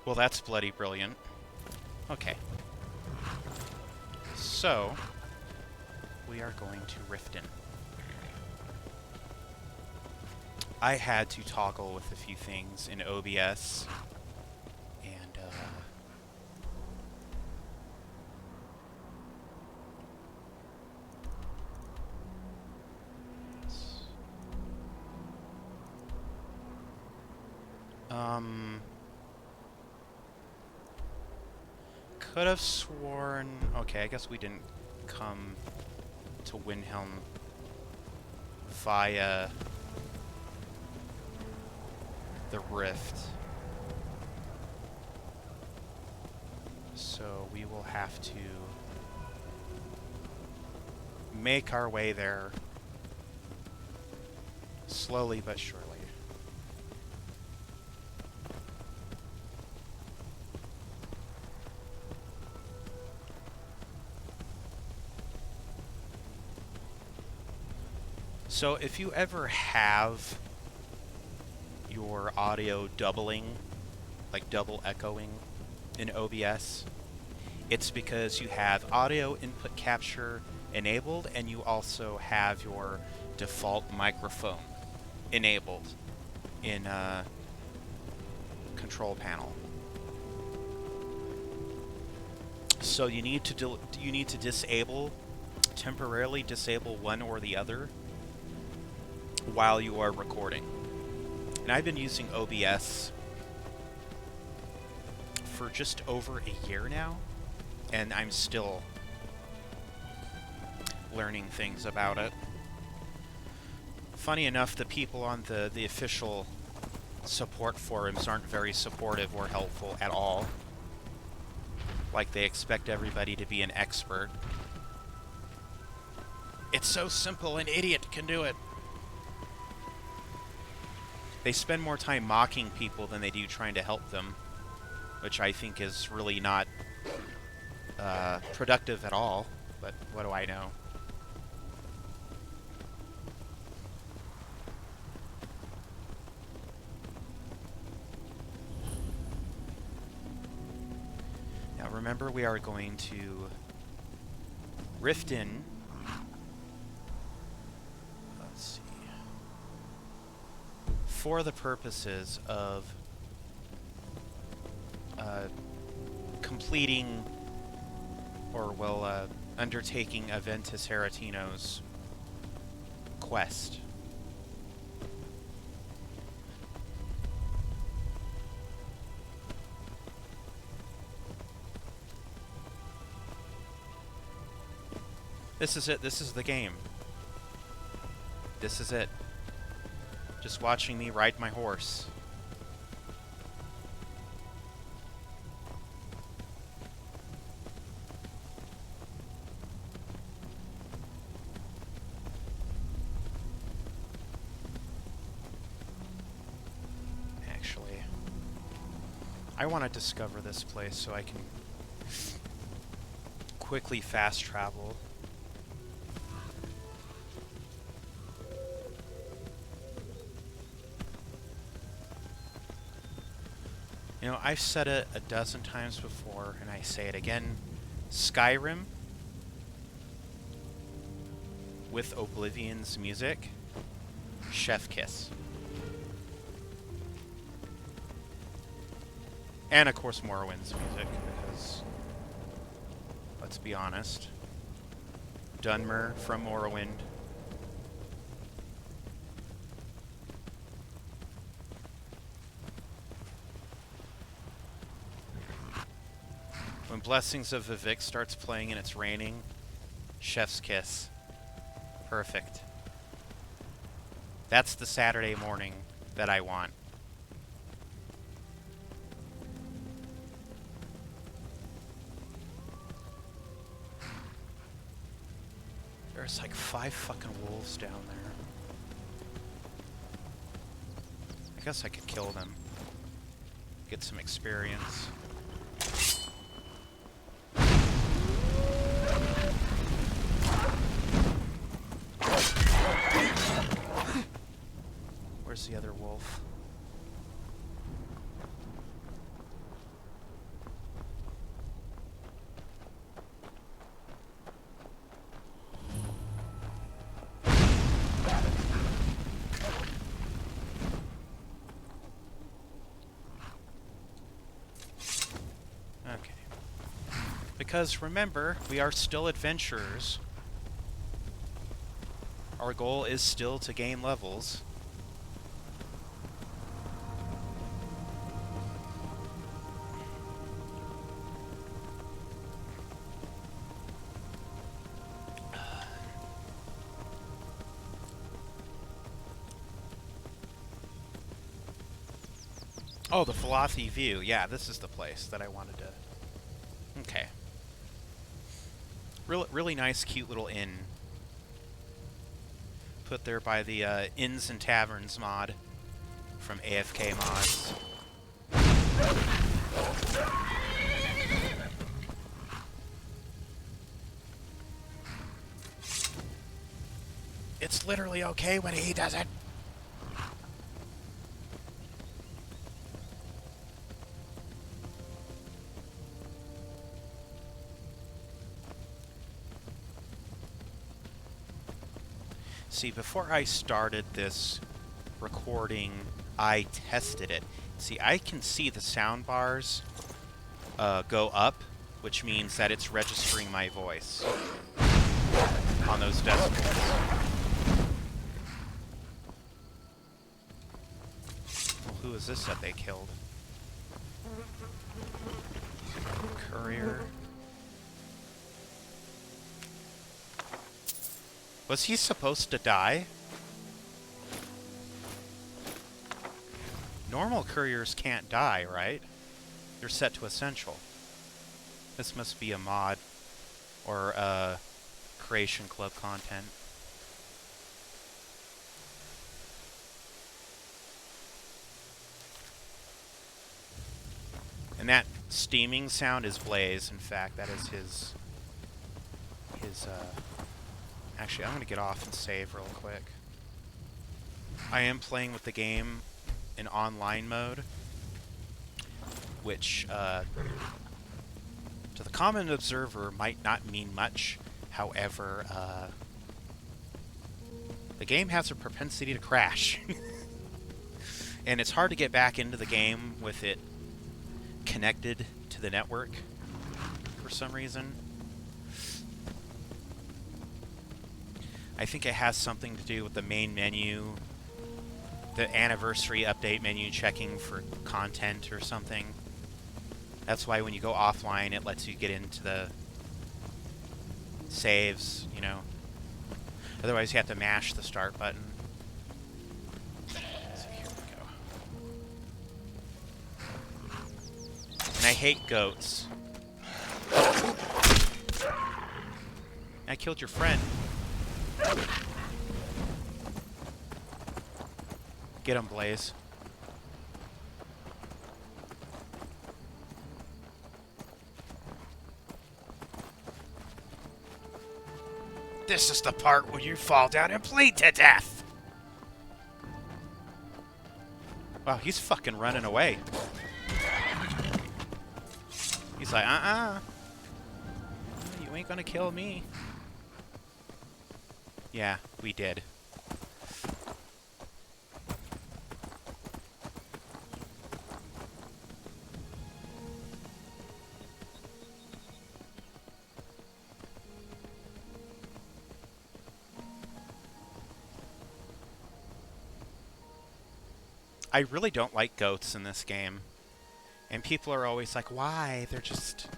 Well, that's bloody brilliant. Okay. So, we are going to Riften. I had to toggle with a few things in OBS, and could have sworn... Okay, I guess we didn't come to Windhelm via the rift. So we will have to make our way there slowly but surely. So if you ever have your audio doubling, like double echoing in OBS, it's because you have audio input capture enabled and you also have your default microphone enabled in control panel. So you need to temporarily disable one or the other while you are recording. And I've been using OBS for just over a year now, and I'm still learning things about it. Funny enough, the people on the official support forums aren't very supportive or helpful at all. Like, they expect everybody to be an expert. It's so simple, an idiot can do it. They spend more time mocking people than they do trying to help them, which I think is really not productive at all, but what do I know? Now remember, we are going to Riften. Let's see. For the purposes of completing, or well, undertaking Aventus Heratino's quest. This is it. This is the game. This is it. Just watching me ride my horse. Actually, I want to discover this place so I can quickly fast travel. You know, I've said it a dozen times before, and I say it again. Skyrim, with Oblivion's music, chef kiss. And, of course, Morrowind's music, because, let's be honest, Dunmer from Morrowind. When Blessings of Vivik starts playing and it's raining, chef's kiss. Perfect. That's the Saturday morning that I want. There's like 5 fucking wolves down there. I guess I could kill them. Get some experience. Where's the other wolf? Because remember, we are still adventurers. Our goal is still to gain levels. Oh, the Philosophy View. Yeah, this is the place that I wanted to... Okay. Really nice, cute little inn. Put there by the Inns and Taverns mod from AFK Mods. It's literally okay when he does it. See, before I started this recording, I tested it. See, I can see the sound bars go up, which means that it's registering my voice on those decibels. Well, who is this that they killed? Courier. Was he supposed to die? Normal couriers can't die, right? They're set to essential. This must be a mod or Creation Club content. And that steaming sound is Blaze. In fact, that is his Actually, I'm going to get off and save real quick. I am playing with the game in online mode, which to the common observer might not mean much. However, the game has a propensity to crash. And it's hard to get back into the game with it connected to the network for some reason. I think it has something to do with the main menu, the anniversary update menu checking for content or something. That's why when you go offline, it lets you get into the saves, you know. Otherwise, you have to mash the start button. So here we go. And I hate goats. I killed your friend. Get him, Blaze. This is the part where you fall down and bleed to death. Wow, he's fucking running away. He's like, you ain't gonna kill me. Yeah, we did. I really don't like goats in this game. And people are always like, why? They're just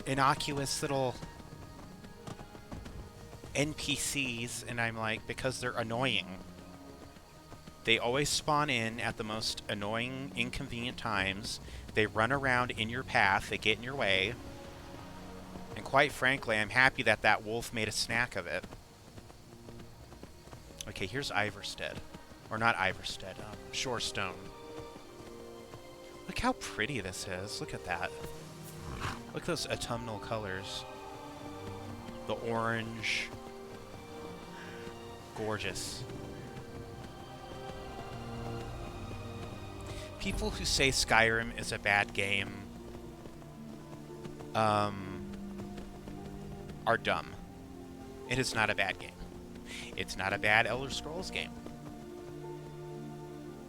innocuous little NPCs, and I'm like, because they're annoying. They always spawn in at the most annoying, inconvenient times. They run around in your path, they get in your way. And quite frankly, I'm happy that that wolf made a snack of it. Okay, here's Iverstead. Or not Iverstead, Shorestone. Look how pretty this is. Look at that. Look at those autumnal colors. The orange. Gorgeous. People who say Skyrim is a bad game are dumb. It is not a bad game. It's not a bad Elder Scrolls game.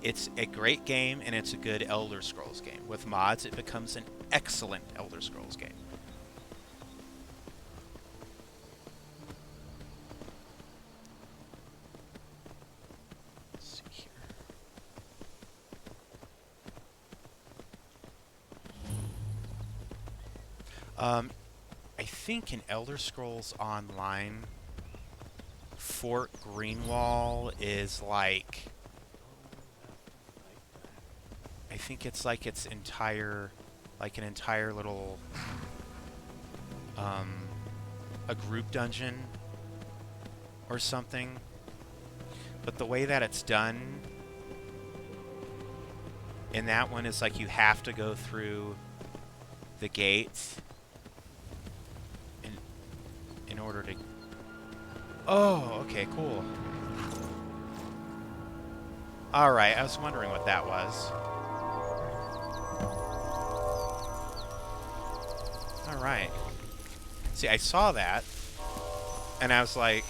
It's a great game, and it's a good Elder Scrolls game. With mods, it becomes an excellent Elder Scrolls game. Let's see here. I think in Elder Scrolls Online, Fort Greenwall is like... I think it's like its entire... like an entire little... a group dungeon or something. But the way that it's done in that one is like you have to go through the gates in order to... Oh, okay, cool. Alright, I was wondering what that was. Alright. See, I saw that, and I was like,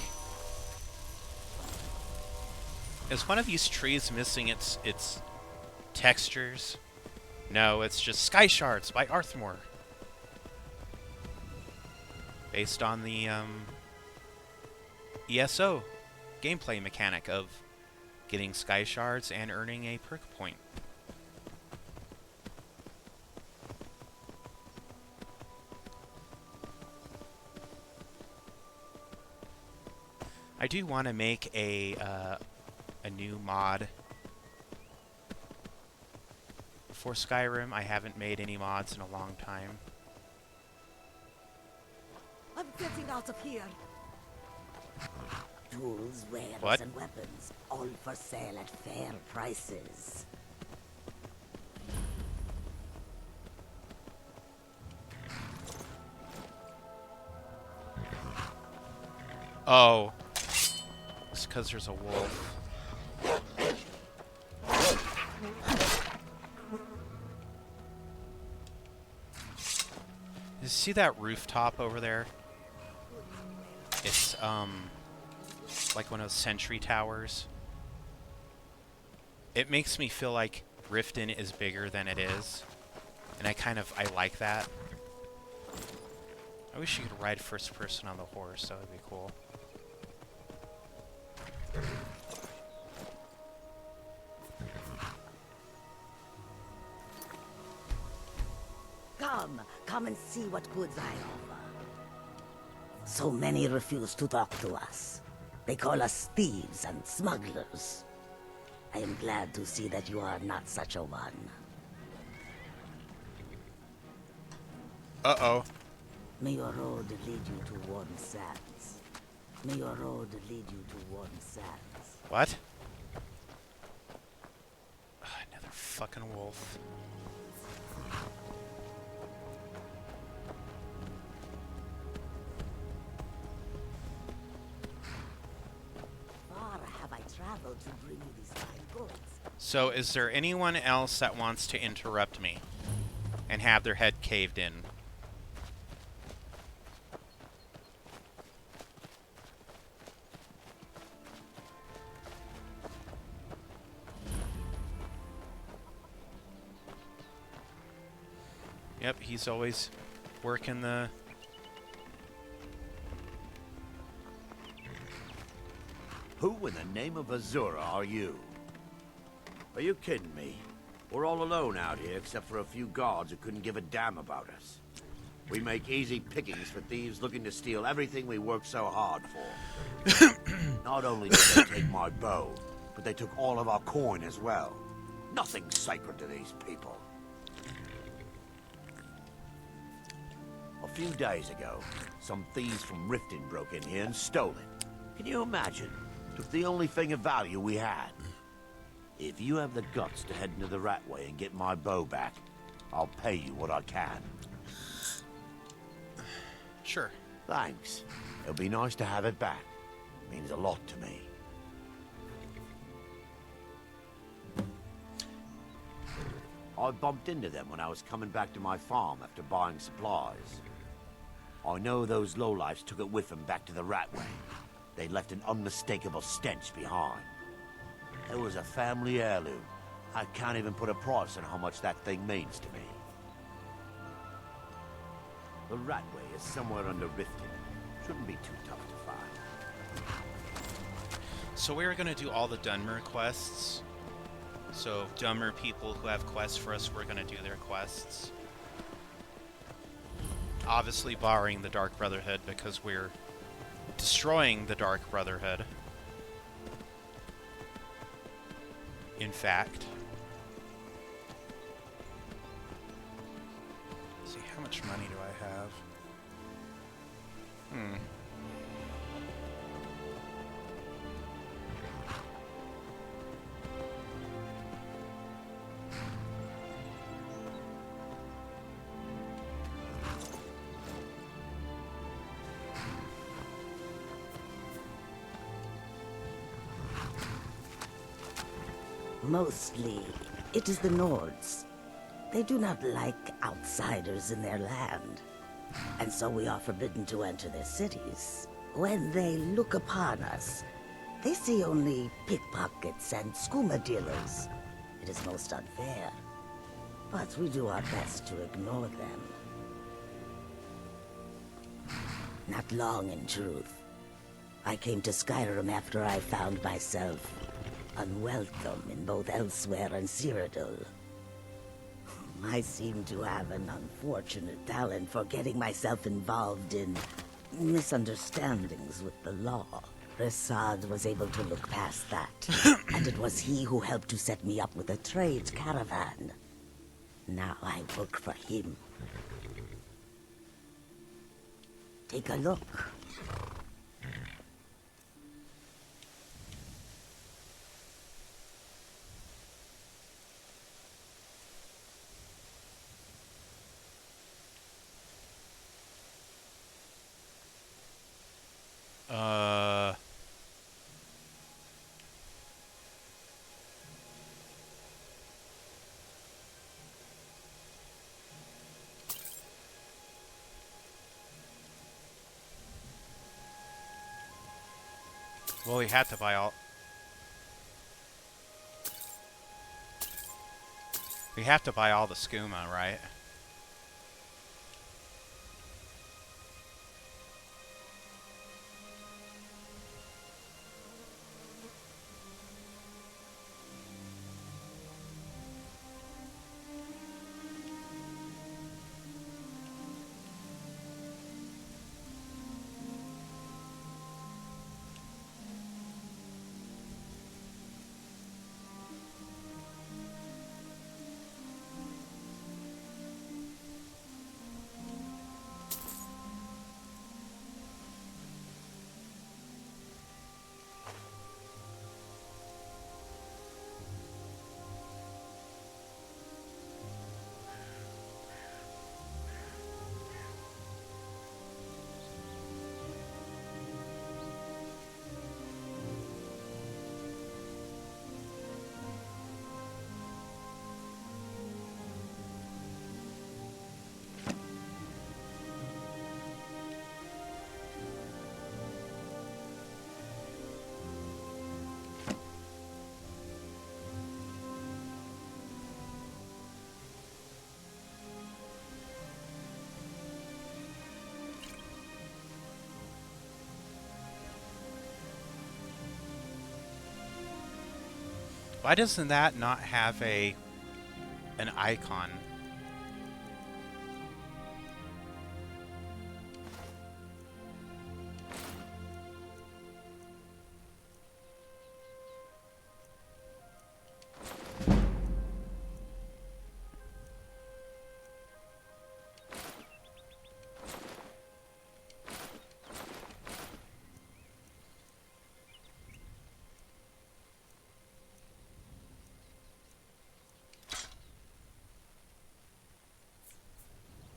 is one of these trees missing its textures? No, it's just Sky Shards by Arthmore. Based on the ESO gameplay mechanic of getting Sky Shards and earning a perk point. I do want to make a new mod for Skyrim. I haven't made any mods in a long time. I'm getting out of here. Tools, wares, What? and weapons, all for sale at fair prices. Oh. It's because there's a wolf. You see that rooftop over there? It's, like one of those sentry towers. It makes me feel like Riften is bigger than it is. And I like that. I wish you could ride first person on the horse. That would be cool. Come and see what goods I offer. So many refuse to talk to us. They call us thieves and smugglers. I am glad to see that you are not such a one. Uh-oh. May your road lead you to warm sands. May your road lead you to warm sands. What? Another fucking wolf. Far have I traveled to bring you these fine goods. So, is there anyone else that wants to interrupt me and have their head caved in? Yep, he's always working the... Who in the name of Azura are you? Are you kidding me? We're all alone out here except for a few guards who couldn't give a damn about us. We make easy pickings for thieves looking to steal everything we worked so hard for. Not only did they take my bow, but they took all of our coin as well. Nothing's sacred to these people. A few days ago, some thieves from Riften broke in here and stole it. Can you imagine? Took the only thing of value we had. If you have the guts to head into the Ratway and get my bow back, I'll pay you what I can. Sure. Thanks. It'll be nice to have it back. It means a lot to me. I bumped into them when I was coming back to my farm after buying supplies. I know those lowlifes took it with them back to the Ratway. They left an unmistakable stench behind. It was a family heirloom, I can't even put a price on how much that thing means to me. The Ratway is somewhere under Riften. Shouldn't be too tough to find. So we're going to do all the Dunmer quests. So Dunmer people who have quests for us, we're going to do their quests. Obviously barring the Dark Brotherhood, because we're destroying the Dark Brotherhood. In fact. Let's see, how much money do I have? Mostly, it is the Nords. They do not like outsiders in their land, and so we are forbidden to enter their cities. When they look upon us, they see only pickpockets and skooma dealers. It is most unfair, but we do our best to ignore them. Not long, in truth. I came to Skyrim after I found myself unwelcome in both Elsewhere and Cyrodiil. I seem to have an unfortunate talent for getting myself involved in misunderstandings with the law. Resad was able to look past that, and it was he who helped to set me up with a trade caravan. Now I work for him. Take a look. Well, we have to buy all... We have to buy all the skooma, right? Why doesn't that not have an icon?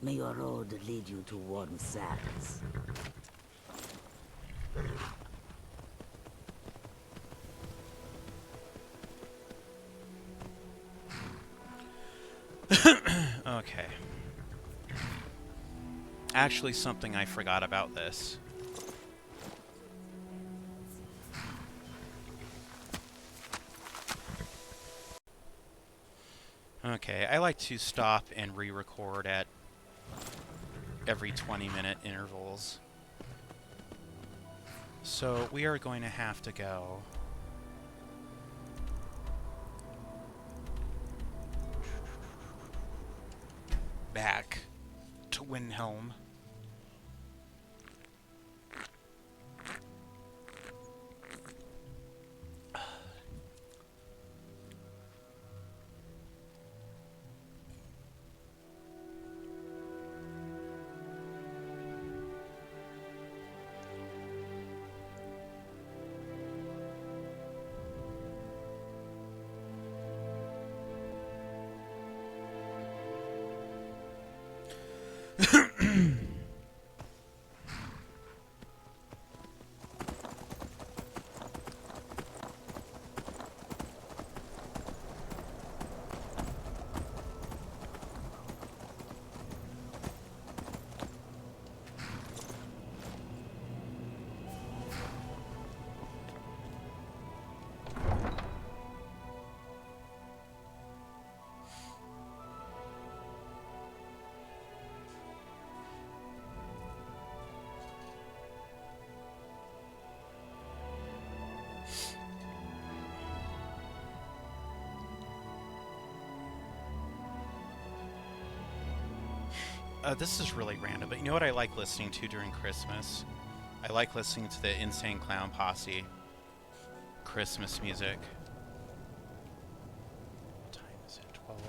May your road lead you to warm sands. Okay. Actually, something I forgot about this. Okay, I like to stop and re-record at every 20-minute intervals. So we are going to have to go. Back to Windhelm. This is really random, but you know what I like listening to during Christmas? I like listening to the Insane Clown Posse Christmas music. What time is it? 12?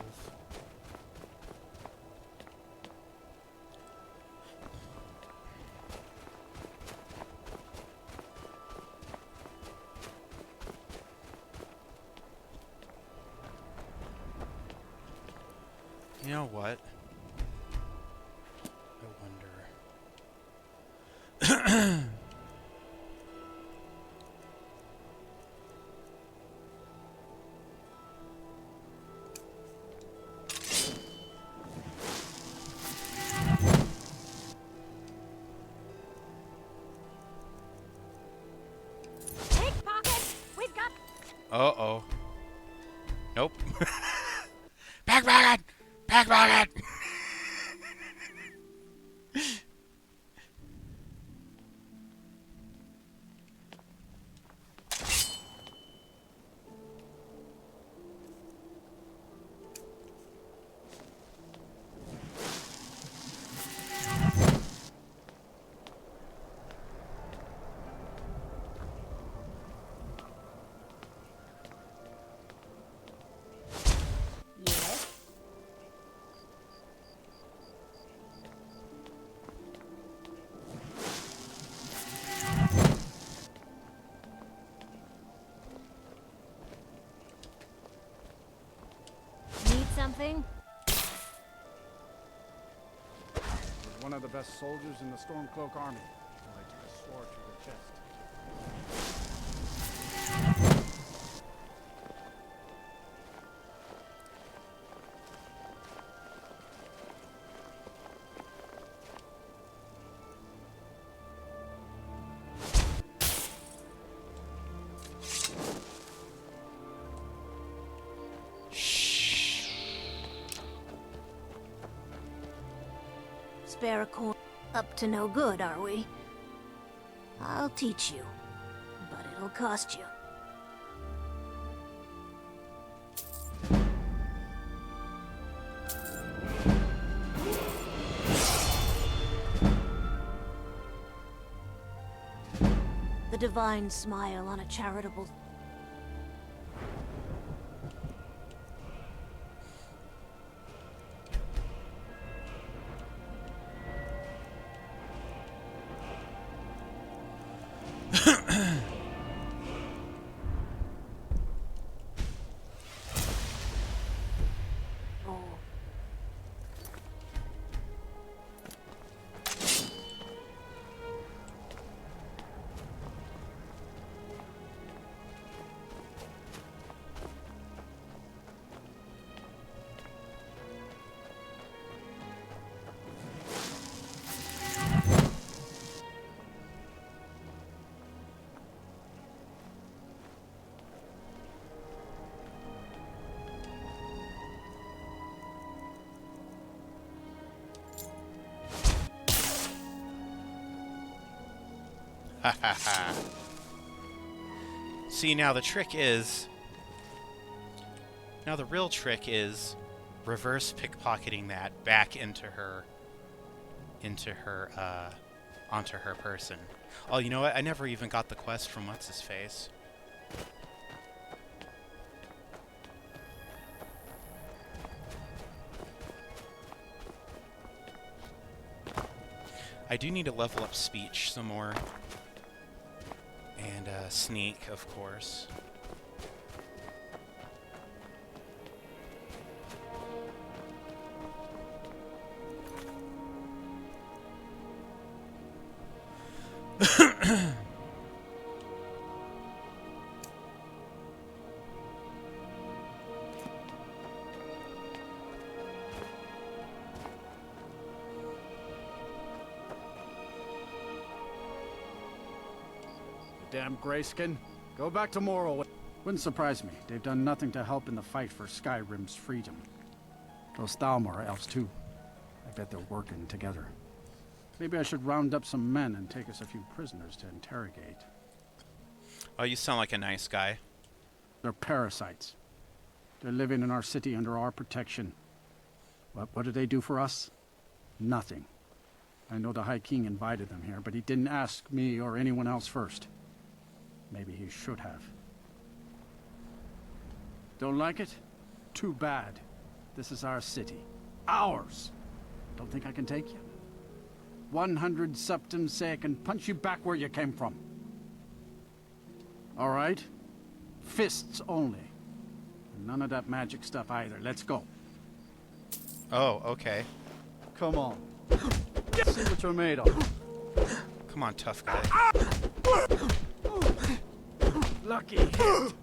You know what? Uh-oh. Nope. Pickpocket! Pickpocket! Something? Was one of the best soldiers in the Stormcloak army. Until I took a sword to the chest. Spare a coin. Up to no good, are we? I'll teach you, but it'll cost you. The divine smile on a charitable... Ha ha ha. See, now the trick is... Now the real trick is reverse pickpocketing that back into her... onto her person. Oh, you know what? I never even got the quest from What's-His-Face. I do need to level up speech some more. And sneak, of course. Damn grayskin. Go back to Morrowind. Wouldn't surprise me. They've done nothing to help in the fight for Skyrim's freedom. Those Thalmor are elves too. I bet they're working together. Maybe I should round up some men and take us a few prisoners to interrogate. Oh, you sound like a nice guy. They're parasites. They're living in our city under our protection. What do they do for us? Nothing. I know the High King invited them here, but he didn't ask me or anyone else first. Maybe he should have. Don't like it? Too bad. This is our city. Ours! Don't think I can take you? 100 septums say I can punch you back where you came from. All right? Fists only. None of that magic stuff either. Let's go. Oh, okay. Come on. See what you're made of. Come on, tough guy. Lucky hit.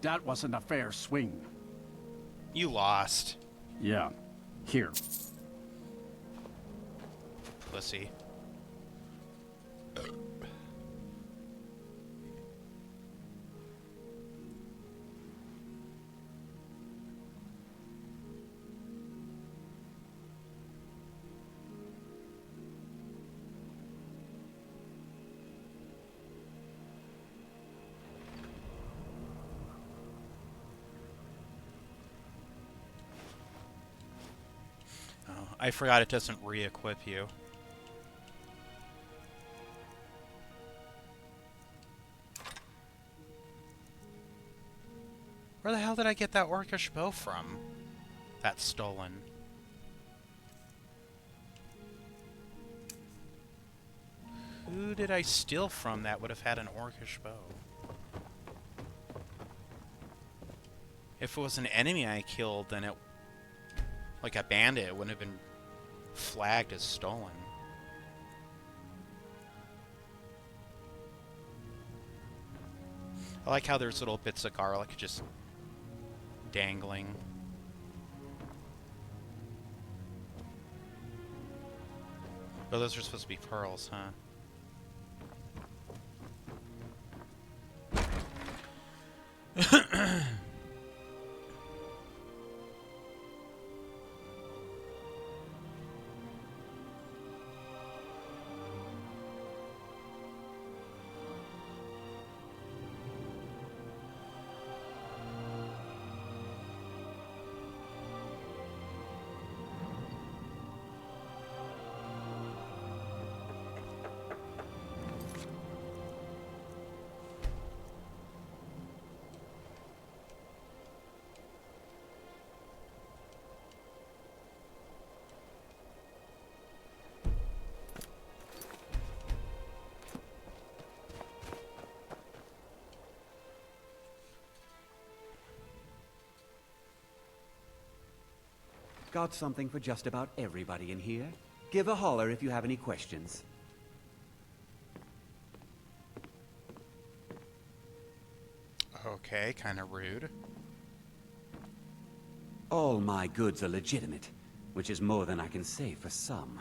That wasn't a fair swing. You lost. Yeah. Here. Pussy. I forgot it doesn't re-equip you. Where the hell did I get that orcish bow from? That's stolen. Who did I steal from that would have had an orcish bow? If it was an enemy I killed, then it... Like a bandit, it wouldn't have been flagged as stolen. I like how there's little bits of garlic just dangling. Oh, those are supposed to be pearls, huh? Got something for just about everybody in here. Give a holler if you have any questions. Okay, kind of rude. All my goods are legitimate, which is more than I can say for some.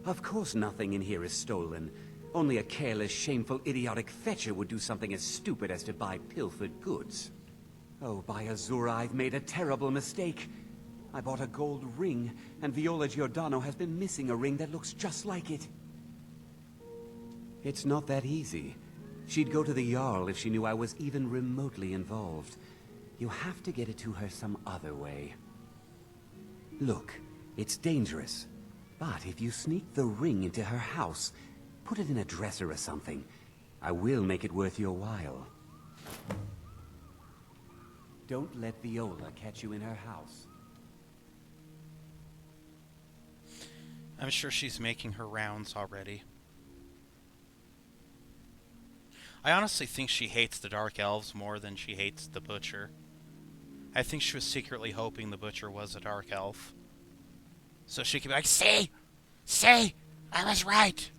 Of course nothing in here is stolen. Only a careless, shameful, idiotic fetcher would do something as stupid as to buy pilfered goods. Oh, by Azura, I've made a terrible mistake. I bought a gold ring, and Viola Giordano has been missing a ring that looks just like it. It's not that easy. She'd go to the Jarl if she knew I was even remotely involved. You have to get it to her some other way. Look, it's dangerous. But if you sneak the ring into her house, put it in a dresser or something, I will make it worth your while. Don't let Viola catch you in her house. I'm sure she's making her rounds already. I honestly think she hates the Dark Elves more than she hates the Butcher. I think she was secretly hoping the Butcher was a Dark Elf. So she could be like, see? See? I was right!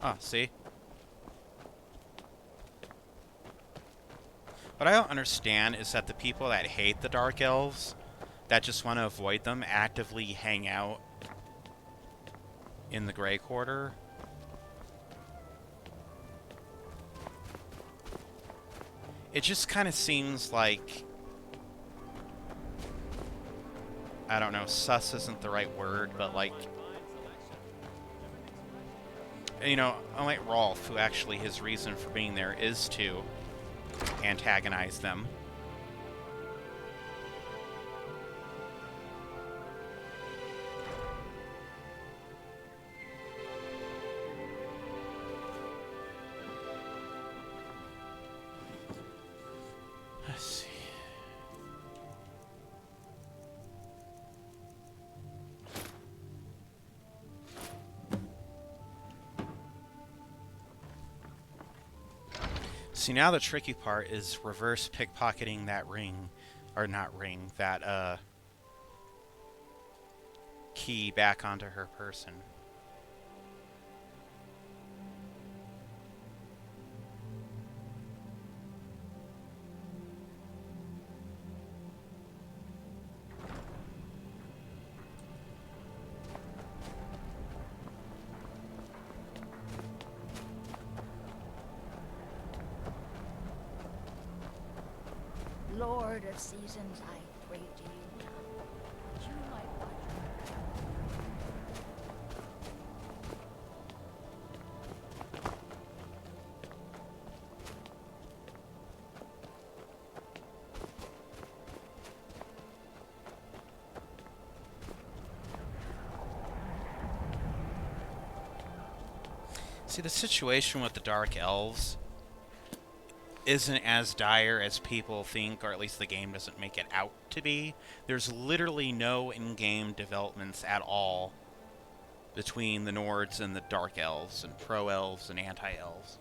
Ah, see? What I don't understand is that the people that hate the Dark Elves, that just want to avoid them, actively hang out in the Grey Quarter. It just kind of seems like, I don't know, sus isn't the right word, but like, you know, unlike Rolf, who actually his reason for being there is to antagonize them. Let's see. See, now the tricky part is reverse pickpocketing that ring, or not ring, that key back onto her person. Lord of Seasons, I pray to you now, that you might watch. See, the situation with the Dark Elves isn't as dire as people think, or at least the game doesn't make it out to be. There's literally no in-game developments at all between the Nords and the Dark Elves, and Pro-Elves and Anti-Elves.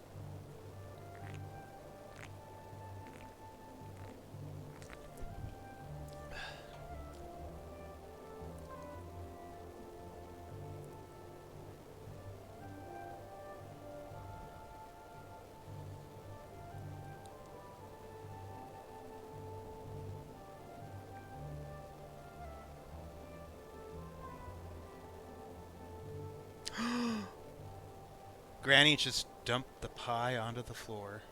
Granny just dumped the pie onto the floor.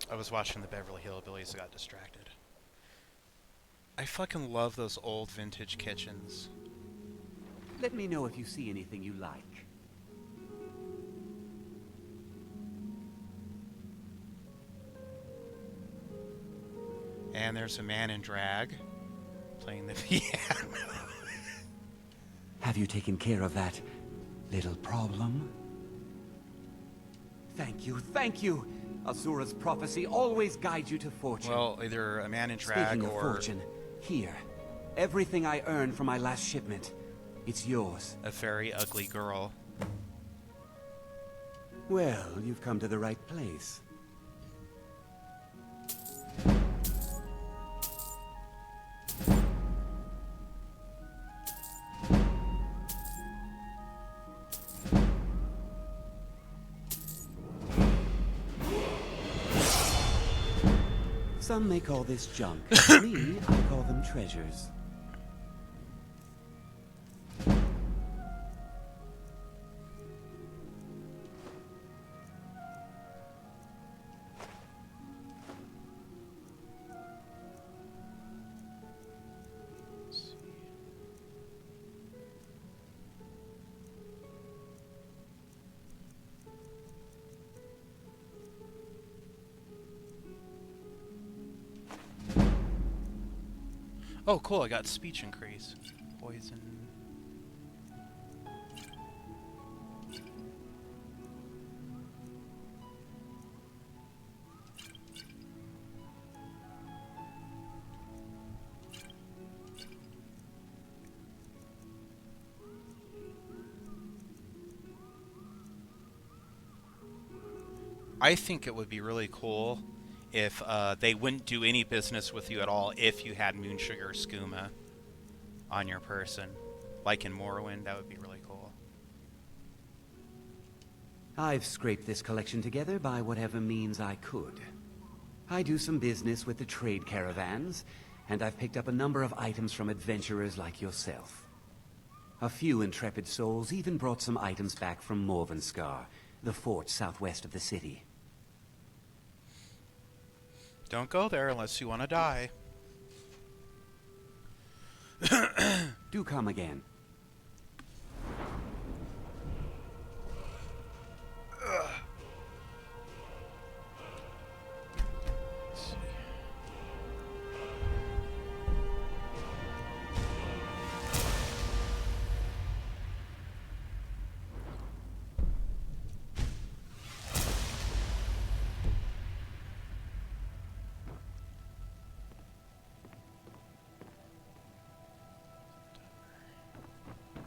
I was watching the Beverly Hillbillies and got distracted. I fucking love those old vintage kitchens. Let me know if you see anything you like. And there's a man in drag playing the piano. Have you taken care of that little problem? Thank you, thank you! Azura's prophecy always guides you to fortune. Well, either a man in drag Speaking of or fortune, here. Everything I earned from my last shipment. It's yours. a very ugly girl. Well, you've come to the right place. Some may call this junk. Me, I call them treasures. Oh, cool, I got speech increase. Poison. I think it would be really cool if they wouldn't do any business with you at all if you had moon sugar or skooma on your person. Like in Morrowind, that would be really cool. I've scraped this collection together by whatever means I could. I do some business with the trade caravans, and I've picked up a number of items from adventurers like yourself. A few intrepid souls even brought some items back from Morvenskar, the fort southwest of the city. Don't go there unless you want to die. Do come again.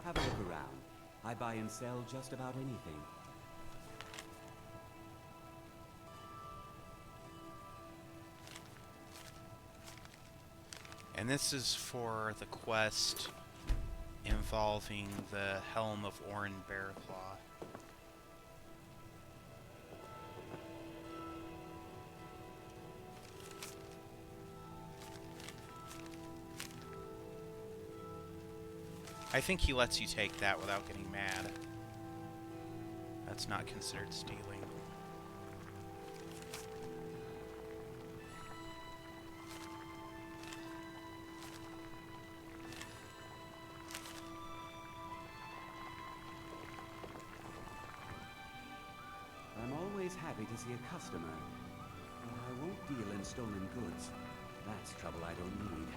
Have a look around. I buy and sell just about anything. And this is for the quest involving the Helm of Orin Bearclaw. I think he lets you take that without getting mad. That's not considered stealing. I'm always happy to see a customer, but I won't deal in stolen goods. That's trouble I don't need.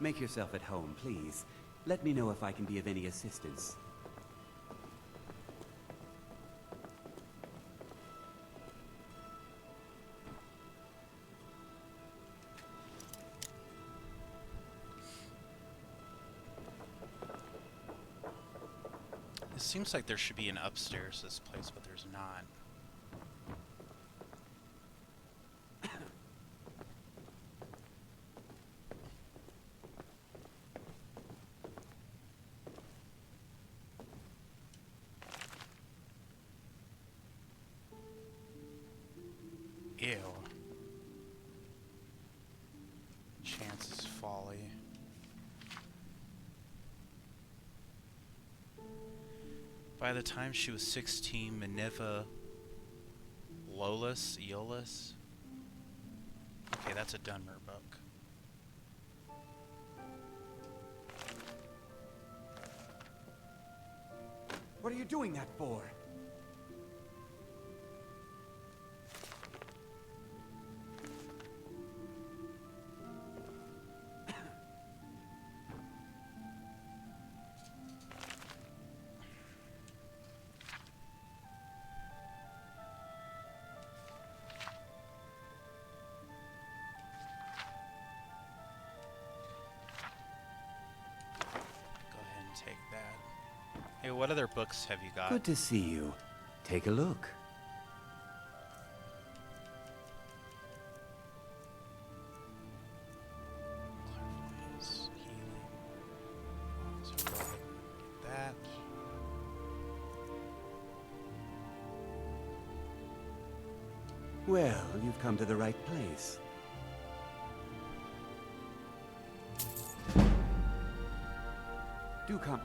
Make yourself at home, please. Let me know if I can be of any assistance. It seems like there should be an upstairs to this place, but there's not. Ew. Chance is folly. By the time she was 16, Minerva Eolus? Okay, that's a Dunmer book. What are you doing that for? take that. Hey, what other books have you got? Good to see you. Take a look. Clairvoyance, healing. So go ahead and get that. Well, you've come to the right place. Do come.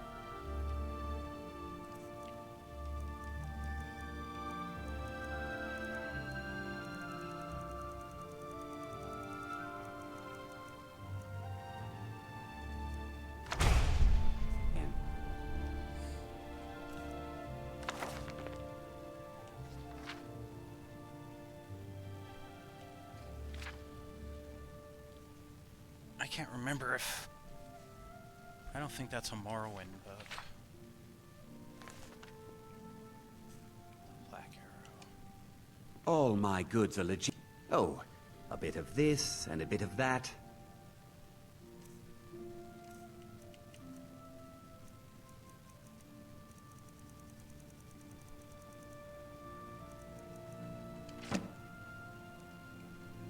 I can't remember if... I don't think that's a Morrowind book. Black Arrow. All my goods are legit. Oh, a bit of this and a bit of that.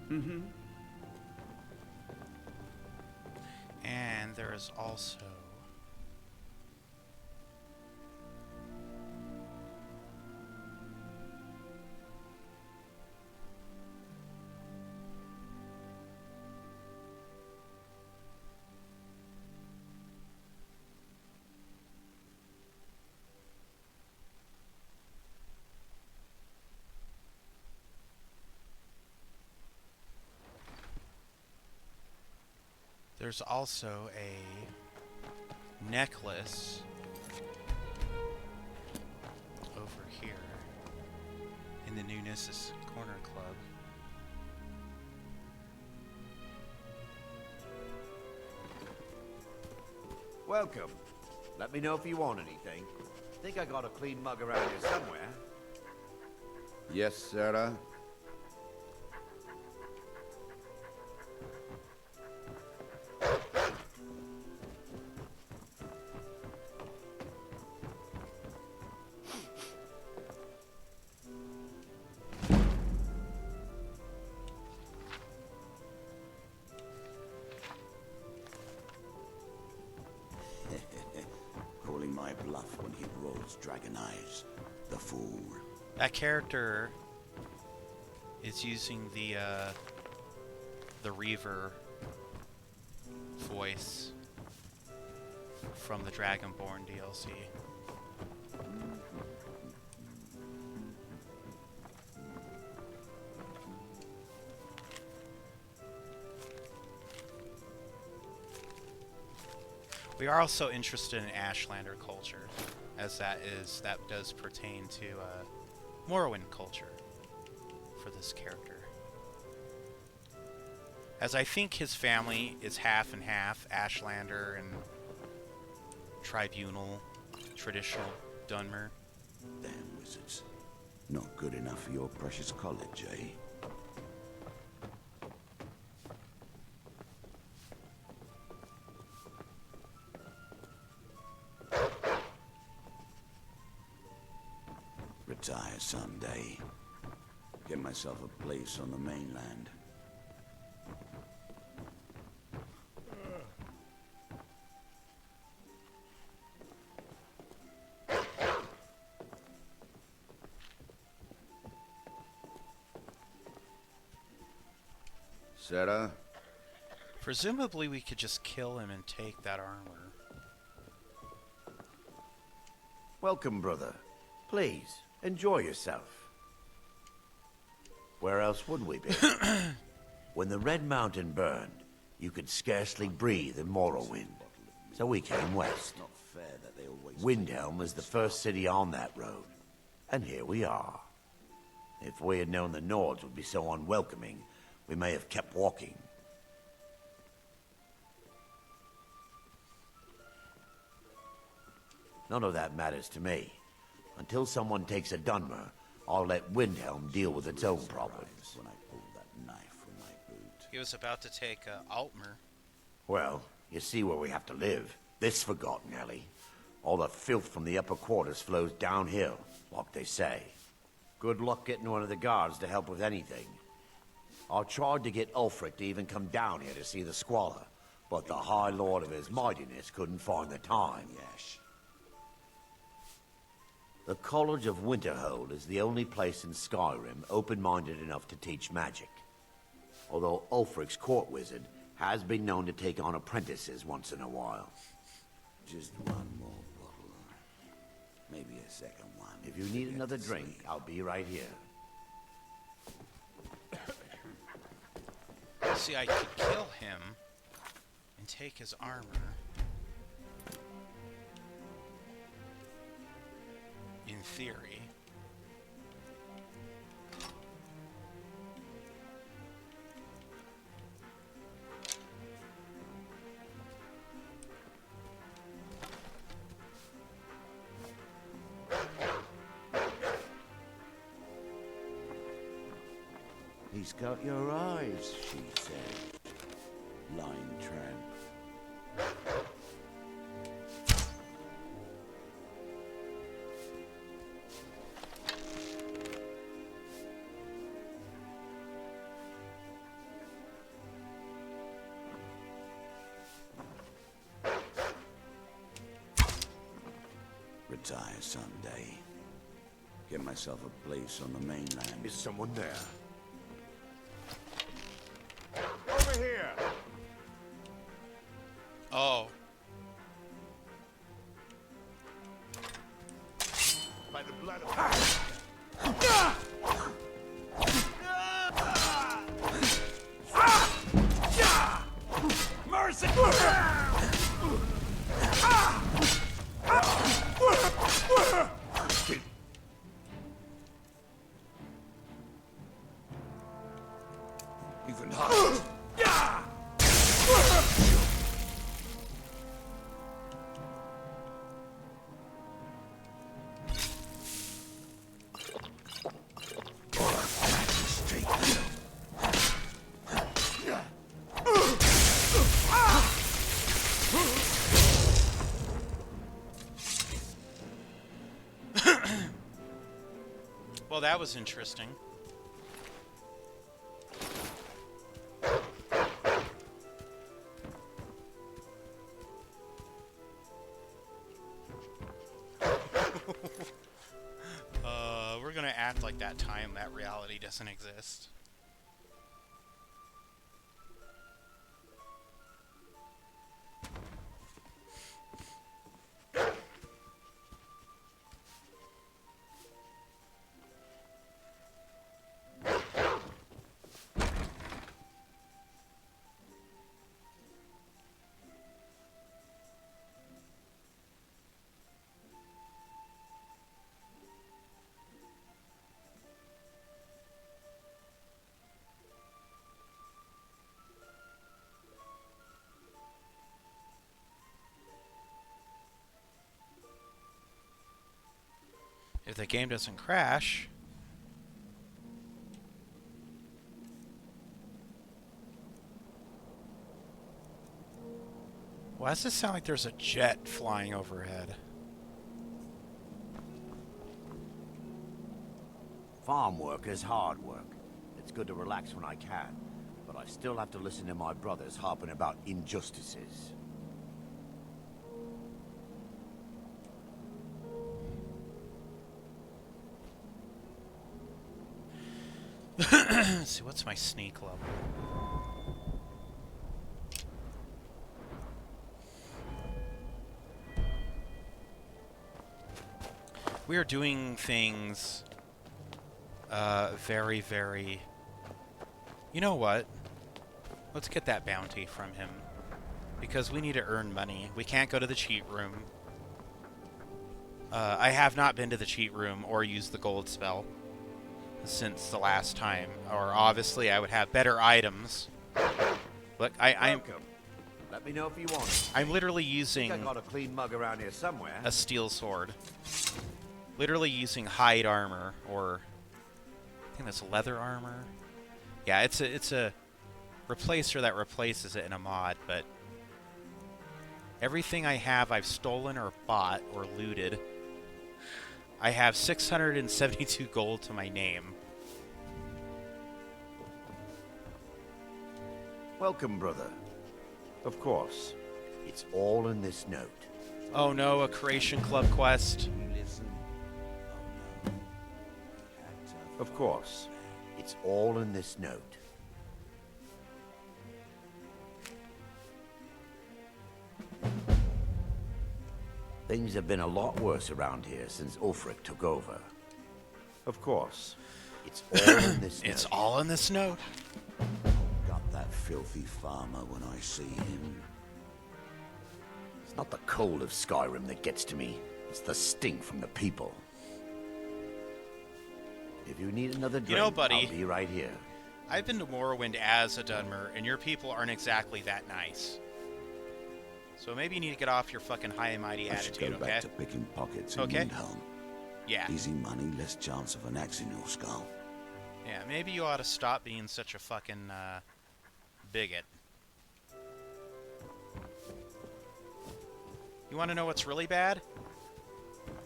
Mm-hmm. And there is also... There's also a necklace over here in the New Nissus Corner Club. Welcome. Let me know if you want anything. Think I got a clean mug around here somewhere. Yes, Sarah. Calling my bluff when he rolls dragon eyes. The fool. That character is using the Reaver voice from the Dragonborn DLC. We are also interested in Ashlander culture, as that does pertain to Morrowind culture for this character. As I think his family is half and half, Ashlander and Tribunal, traditional Dunmer. Damn wizards. Not good enough for your precious college, eh? Retire someday. Get myself a place on the mainland. Sarah? Presumably we could just kill him and take that armor. Welcome, brother. Please, enjoy yourself. Where else would we be? When the Red Mountain burned, you could scarcely breathe in Morrowind. So we came west. Not fair that they always... Windhelm was the first city on that road. And here we are. If we had known the Nords would be so unwelcoming, we may have kept walking. None of that matters to me. Until someone takes a Dunmer, I'll let Windhelm deal with its own problems. When I pulled that knife from my boot. He was about to take Altmer. Well, you see where we have to live. This forgotten alley. All the filth from the upper quarters flows downhill, like they say. Good luck getting one of the guards to help with anything. I tried to get Ulfric to even come down here to see the squalor, but the High Lord of his mightiness couldn't find the time. Yes. The College of Winterhold is the only place in Skyrim open-minded enough to teach magic. Although Ulfric's court wizard has been known to take on apprentices once in a while. Just one more bottle. Maybe a second one. If you need another drink, I'll be right here. See, I could kill him and take his armor. In theory. He's got your eyes, she said. Lying tramp. Retire someday. Get myself a place on the mainland. Is someone there? Over here! Oh. By the blood of... Mercy! Even harder. Well, that was interesting. We're gonna act like that time that reality doesn't exist. If the game doesn't crash... Why does this sound like there's a jet flying overhead? Farm work is hard work. It's good to relax when I can, but I still have to listen to my brothers harping about injustices. Let's see, what's my sneak level? We are doing things very, very... You know what? Let's get that bounty from him. Because we need to earn money. We can't go to the cheat room. I have not been to the cheat room or used the gold spell since the last time. Or obviously I would have better items. Look, I'm... Welcome. Let me know if you want it. I'm literally using... I got a clean mug around here somewhere. a steel sword. Literally using hide armor, or I think that's leather armor. Yeah, it's a replacer that replaces it in a mod, but Everything I have I've stolen or bought or looted. I have 672 gold to my name. Welcome, brother. Of course. It's all in this note. Oh no, a Creation Club quest. Of course. It's all in this note. Things have been a lot worse around here since Ulfric took over. Of course. It's all in this note. It's all in this note. Got that filthy farmer when I see him. It's not the cold of Skyrim that gets to me. It's the stink from the people. If you need another drink, You know, buddy, I'll be right here. I've been to Morrowind as a Dunmer, and your people aren't exactly that nice. So maybe you need to get off your fucking high and mighty I should attitude, go okay? back to picking pockets in Okay. Windhelm. Yeah. Easy money, less chance of an axe in your skull. Yeah, maybe you ought to stop being such a fucking, bigot. You want to know what's really bad?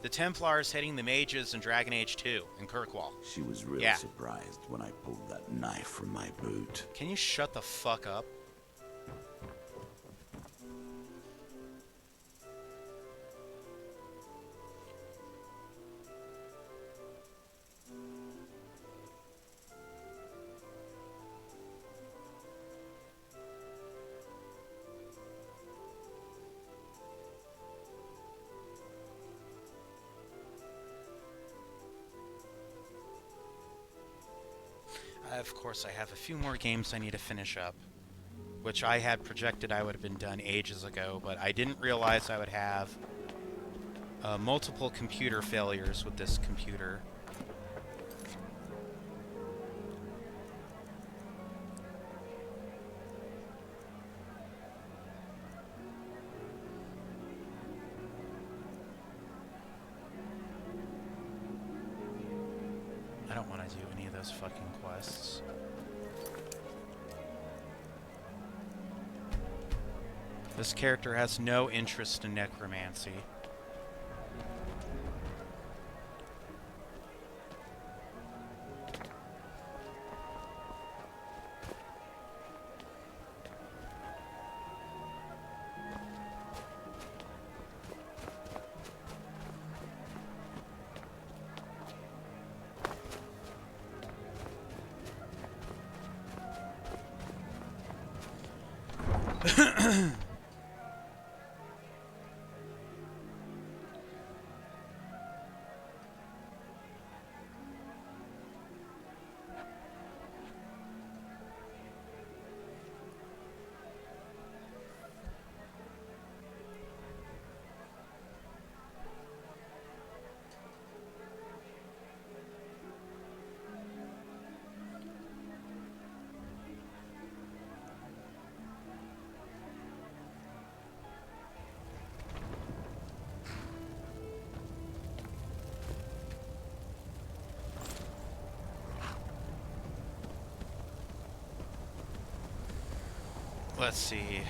The Templars hitting the mages in Dragon Age 2 in Kirkwall. She was real Yeah. surprised when I pulled that knife from my boot. Can you shut the fuck up? Of course, I have a few more games I need to finish up, which I had projected I would have been done ages ago, but I didn't realize I would have multiple computer failures with this computer. I don't want to do any of those fucking quests. This character has no interest in necromancy. Let's see.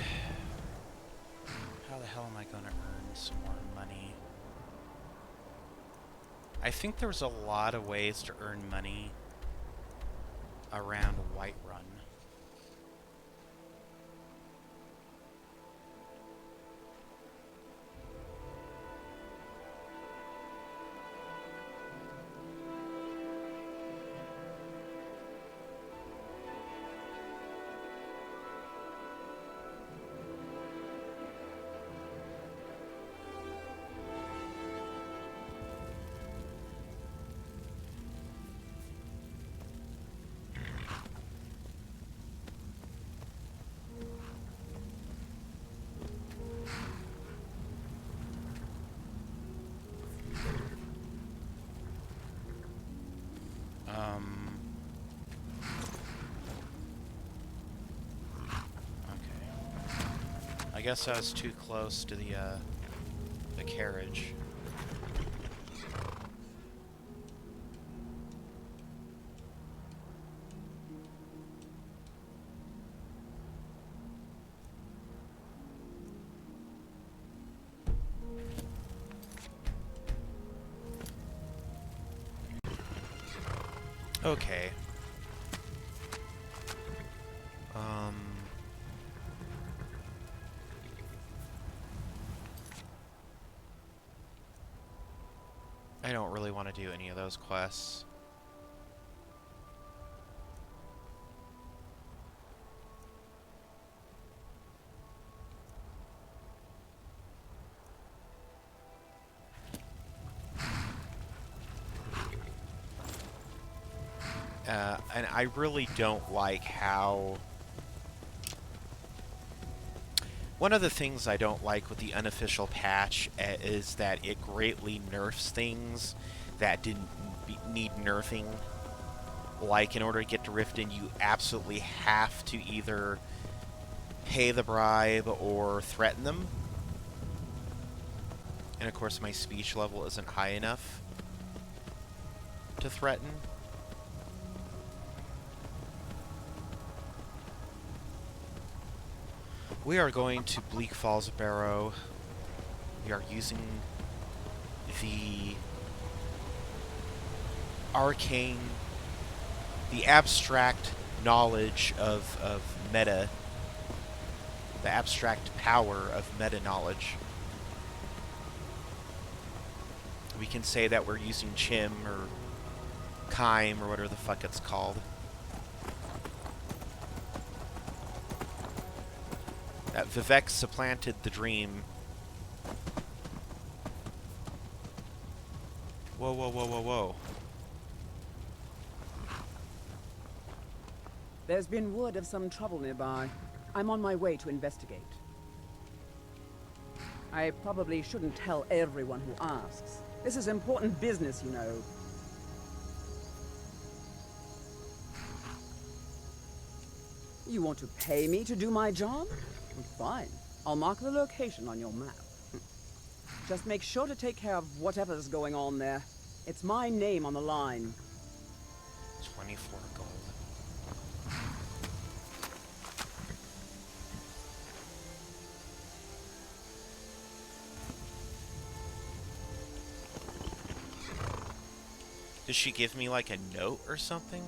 How the hell am I going to earn some more money? I think there's a lot of ways to earn money around Whiterun. Okay. I guess I was too close to the carriage. Okay. I don't really want to do any of those quests. And I really don't like how... One of the things I don't like with the unofficial patch is that it greatly nerfs things that didn't need nerfing. Like, in order to get to Riften, you absolutely have to either pay the bribe or threaten them. And of course, my speech level isn't high enough to threaten. We are going to Bleak Falls Barrow. We are using the arcane, the abstract knowledge of meta, the abstract power of meta knowledge. We can say that we're using Chim or Kime or whatever the fuck it's called. That Vivek supplanted the dream. Whoa, whoa, whoa, whoa, whoa. There's been word of some trouble nearby. I'm on my way to investigate. I probably shouldn't tell everyone who asks. This is important business, you know. You want to pay me to do my job? Fine. I'll mark the location on your map. Just make sure to take care of whatever's going on there. It's my name on the line. 24 gold. Does she give me like a note or something?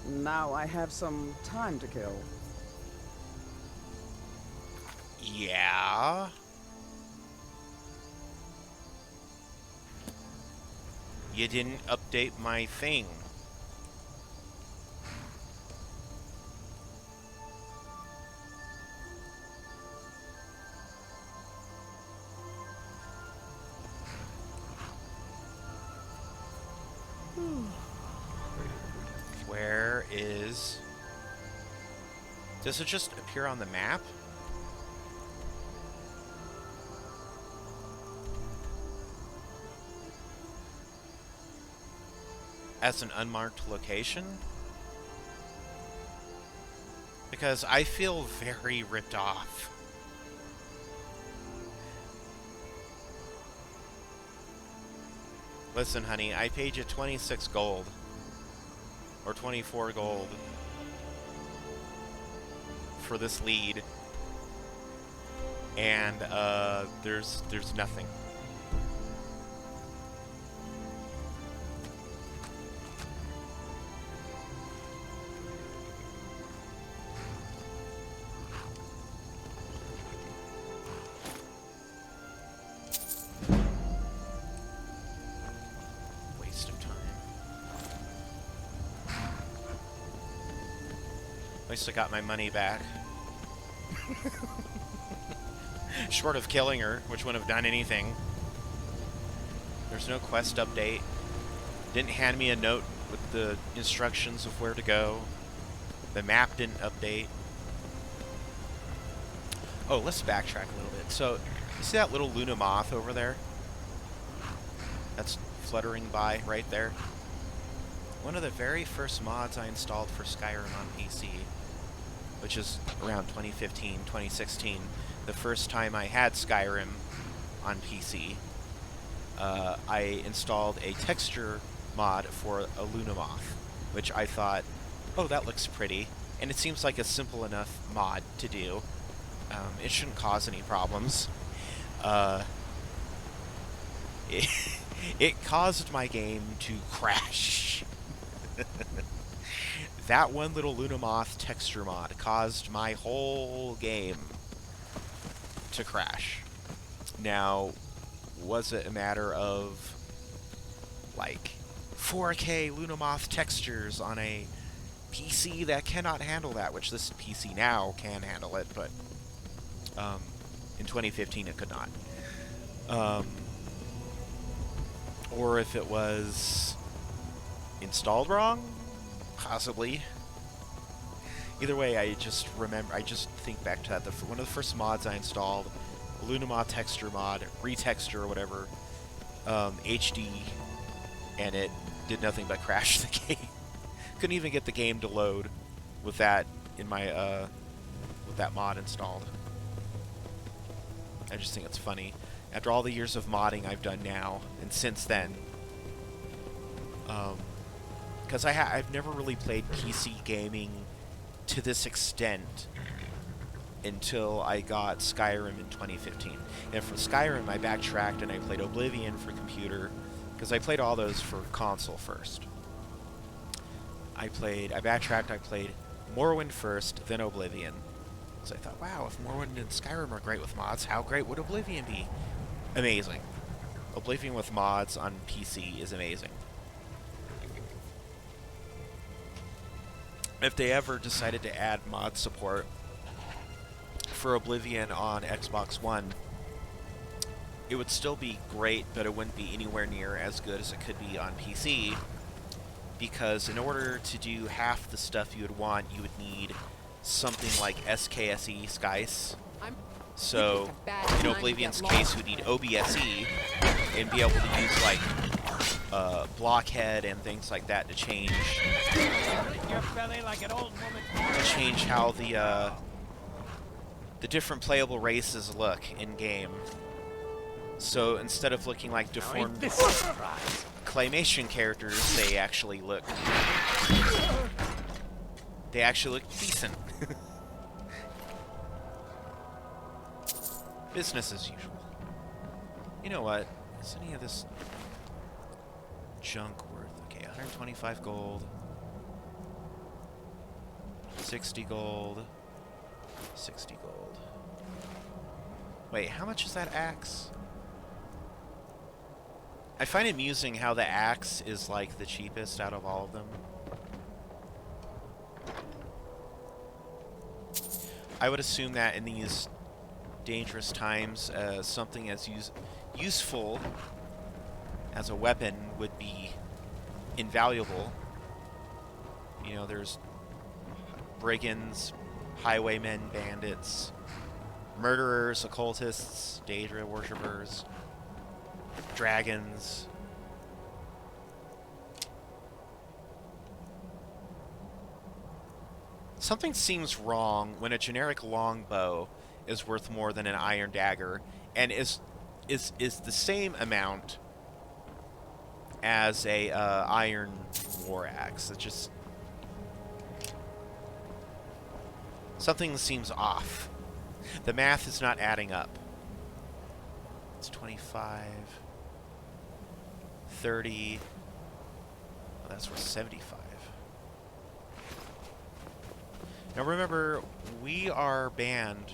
Now I have some time to kill. Yeah. You didn't update my thing. Where is... Does it just appear on the map? As an unmarked location? Because I feel very ripped off. Listen, honey, I paid you 26 gold. Or 24 gold. For this lead. And, there's nothing. At least I got my money back. Short of killing her, which wouldn't have done anything. There's no quest update. Didn't hand me a note with the instructions of where to go. The map didn't update. Oh, let's backtrack a little bit. So, you see that little Luna moth over there? That's fluttering by right there. One of the very first mods I installed for Skyrim on PC, which is around 2015, 2016, the first time I had Skyrim on PC, I installed a texture mod for a Luna moth, which I thought, oh, that looks pretty, and it seems like a simple enough mod to do. It shouldn't cause any problems. It caused my game to crash. That one little Luna moth texture mod caused my whole game to crash. Now, was it a matter of like 4K Luna moth textures on a PC that cannot handle that, which this PC now can handle it, but in 2015 it could not. Or if it was installed wrong, possibly. Either way, I just think back to that. One of the first mods I installed, Lunamod texture mod, retexture or whatever, HD, and it did nothing but crash the game. Couldn't even get the game to load with that in my with that mod installed. I just think it's funny. After all the years of modding I've done now, and since then, because I've never really played PC gaming to this extent until I got Skyrim in 2015. And for Skyrim, I backtracked and I played Oblivion for computer, because I played all those for console first. I backtracked, I played Morrowind first, then Oblivion. So I thought, wow, if Morrowind and Skyrim are great with mods, how great would Oblivion be? Amazing. Oblivion with mods on PC is amazing. If they ever decided to add mod support for Oblivion on Xbox One, it would still be great, but it wouldn't be anywhere near as good as it could be on PC, because in order to do half the stuff you would want, you would need something like SKSE Skice. So, in Oblivion's case, you would need OBSE and be able to use, like, Blockhead and things like that to change how the different playable races look in-game. So, instead of looking like deformed claymation characters, they actually look decent. Business as usual. You know what? Is any of this junk worth? Okay, 125 gold. 60 gold. 60 gold. Wait, how much is that axe? I find it amusing how the axe is like the cheapest out of all of them. I would assume that in these dangerous times, something as useful as a weapon would be invaluable. You know, there's brigands, highwaymen, bandits, murderers, occultists, Daedra worshippers, dragons. Something seems wrong when a generic longbow is worth more than an iron dagger, and is the same amount as a iron war axe. It just, something seems off. The math is not adding up. It's 25, 30. Well, that's worth 75. Now remember, we are banned.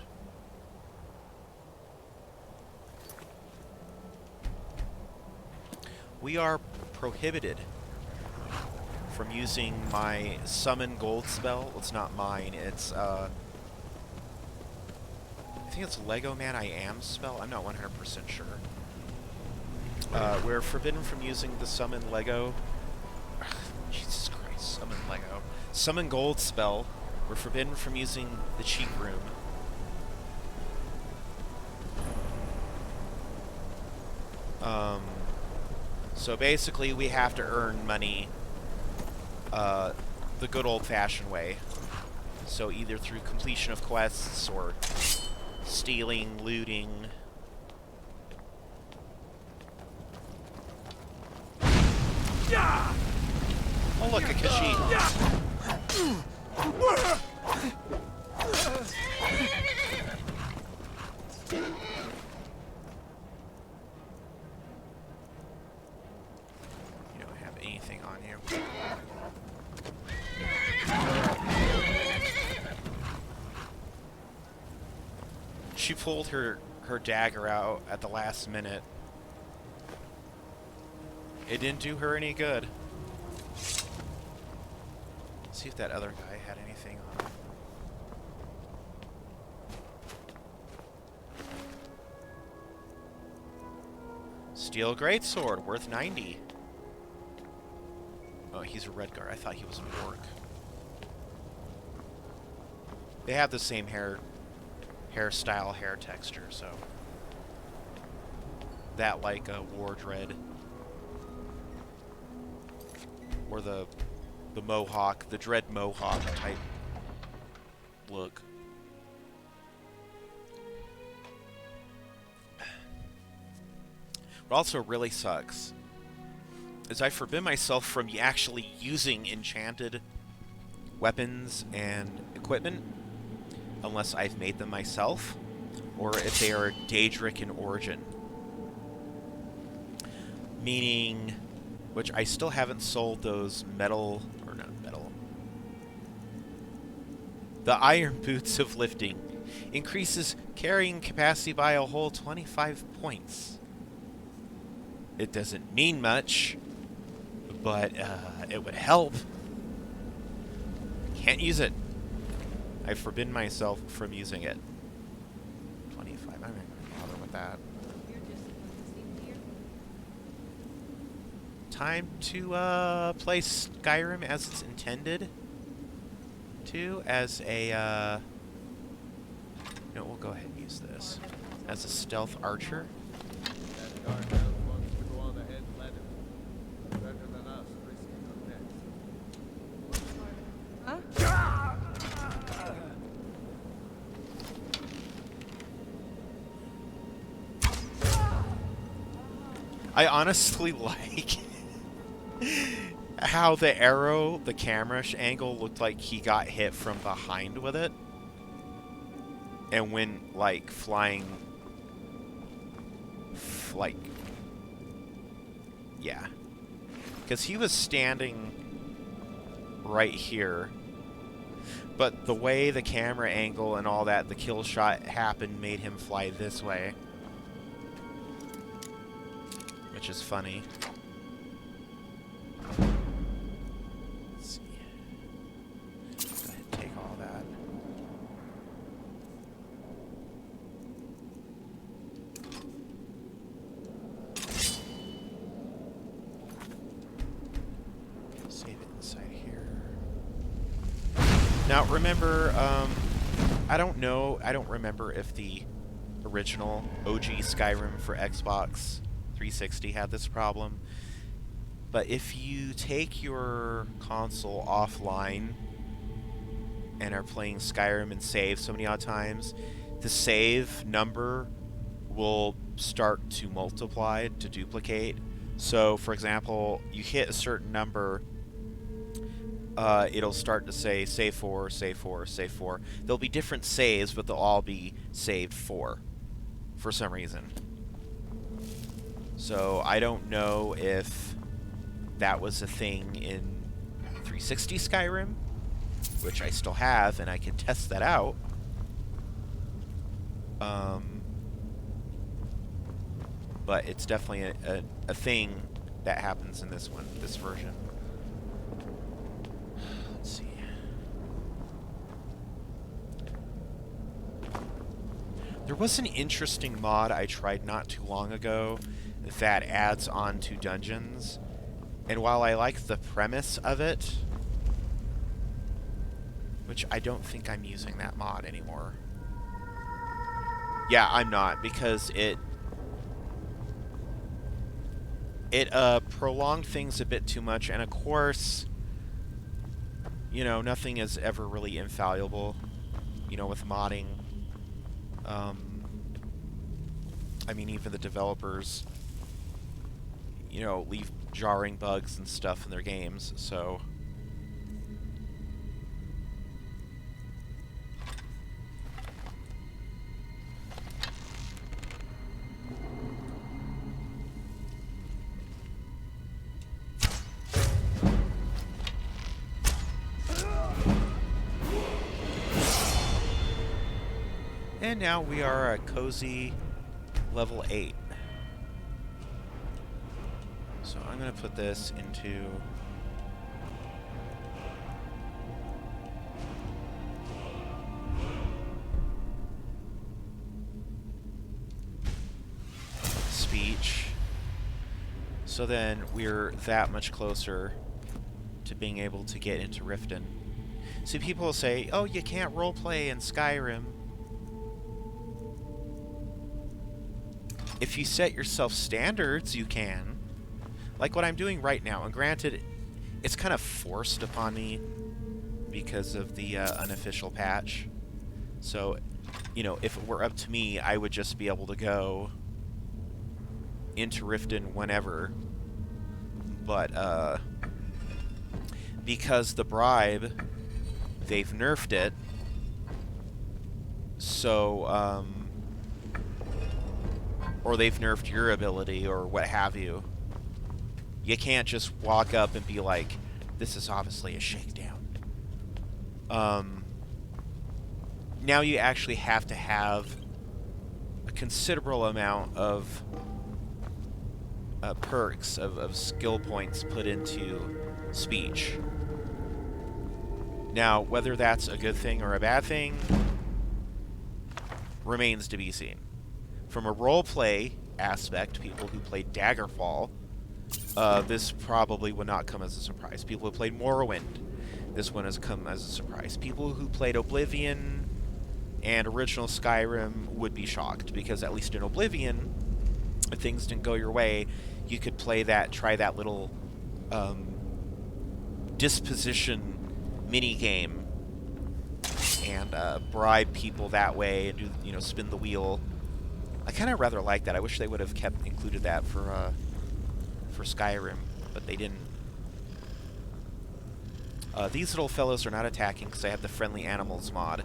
We are prohibited from using my summon gold spell. Well, it's not mine. It's I think it's Lego Man I Am spell. I'm not 100% sure. We're forbidden from using the summon Lego. Jesus Christ, summon Lego. Summon gold spell. We're forbidden from using the cheat room. So basically, we have to earn money the good old-fashioned way. So either through completion of quests or stealing, looting. Oh, look, a Khajiit. You don't have anything on you. She pulled her dagger out at the last minute. It didn't do her any good. Let's see if that other guy had anything on him. Steel greatsword, worth 90. Oh, he's a Redguard. I thought he was an orc. They have the same hairstyle, hair texture, so that like a War Dread or the Mohawk, the Dread Mohawk type look. What also really sucks is I forbid myself from actually using enchanted weapons and equipment unless I've made them myself, or if they are Daedric in origin. Meaning, which I still haven't sold those metal, or not metal. The Iron Boots of Lifting increases carrying capacity by a whole 25 points. It doesn't mean much, but it would help. Can't use it. I've forbidden myself from using it. 25. I'm not going to bother with that. Time to play Skyrim as it's intended to, as a no, we'll go ahead and use this as a stealth archer. I honestly like how the arrow, the camera angle looked like he got hit from behind with it. And when, like, flying, like, yeah. Because he was standing right here. But the way the camera angle and all that, the kill shot happened, made him fly this way. Which is funny. Let's see. Go ahead and take all that. Save it inside here. Now remember, I don't remember if the original OG Skyrim for Xbox 360 had this problem, but if you take your console offline and are playing Skyrim and save so many odd times, the save number will start to multiply, to duplicate. So for example, you hit a certain number, it'll start to say save 4, save 4, save 4. There'll be different saves, but they'll all be saved for some reason. So I don't know if that was a thing in 360 Skyrim, which I still have, and I can test that out. But it's definitely a thing that happens in this one, this version. Let's see. There was an interesting mod I tried not too long ago that adds on to dungeons, and while I like the premise of it, which I don't think I'm using that mod anymore. Yeah, I'm not, because it prolonged things a bit too much, and of course, you know, nothing is ever really infallible, you know, with modding. I mean, even the developers, you know, leave jarring bugs and stuff in their games, so... And now we are a cozy level 8. So I'm going to put this into... speech. So then we're that much closer to being able to get into Riften. So people will say, oh, you can't roleplay in Skyrim. If you set yourself standards, you can. Like what I'm doing right now. And granted, it's kind of forced upon me because of the unofficial patch. So, you know, if it were up to me, I would just be able to go into Riften whenever. But, because the bribe, they've nerfed it. So, or they've nerfed your ability, or what have you. You can't just walk up and be like, this is obviously a shakedown. Now you actually have to have a considerable amount of perks, of skill points put into speech. Now, whether that's a good thing or a bad thing remains to be seen. From a roleplay aspect, people who played Daggerfall, this probably would not come as a surprise. People who played Morrowind, this one has come as a surprise. People who played Oblivion and original Skyrim would be shocked, because at least in Oblivion, if things didn't go your way, you could play that, try that little disposition mini game and bribe people that way and do, you know, spin the wheel. I kind of rather like that. I wish they would have included that for Skyrim, but they didn't. These little fellows are not attacking because I have the Friendly Animals mod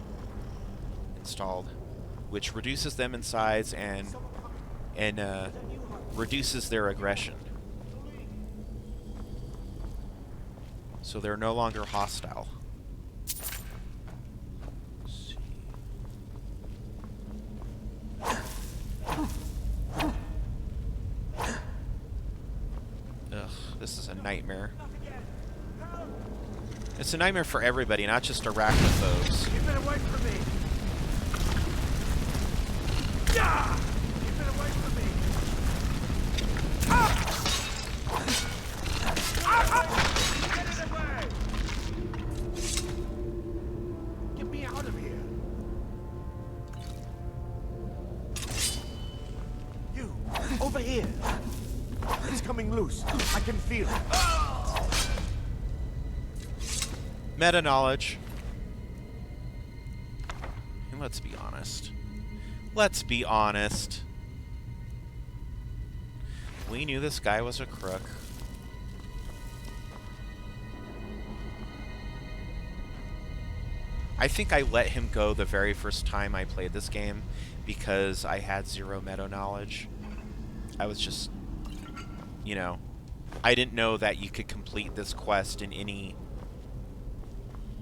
installed, which reduces them in size and reduces their aggression. So they're no longer hostile. This is a nightmare. It's a nightmare for everybody, not just arachnophobes. Keep it away from me! Yeah! Keep it away from me! Ah! Get it away! Get me out of here! You, over here! It's coming loose. I can feel it. Meta knowledge. And let's be honest. Let's be honest. We knew this guy was a crook. I think I let him go the very first time I played this game because I had zero meta knowledge. I was just, you know, I didn't know that you could complete this quest in any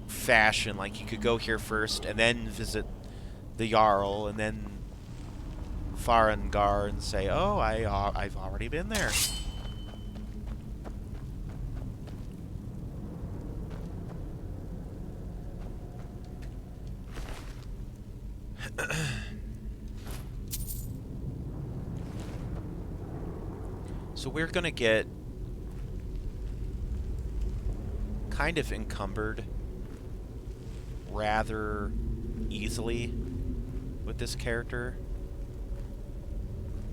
fashion. Like, you could go here first and then visit the Jarl and then Farengar and say, oh, I've already been there. So we're gonna get kind of encumbered rather easily with this character.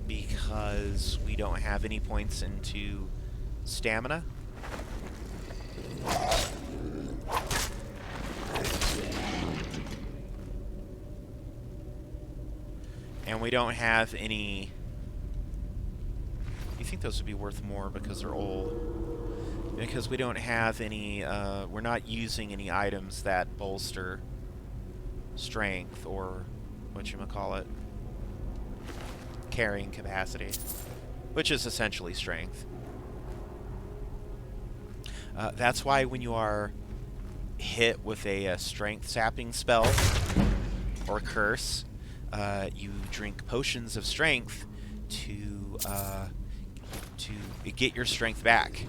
because we don't have any points into stamina. And we don't have any... You think those would be worth more because they're old? Because we don't have any... we're not using any items that bolster strength or whatchamacallit, carrying capacity, which is essentially strength. That's why when you are hit with a strength sapping spell or curse, you drink potions of strength to get your strength back.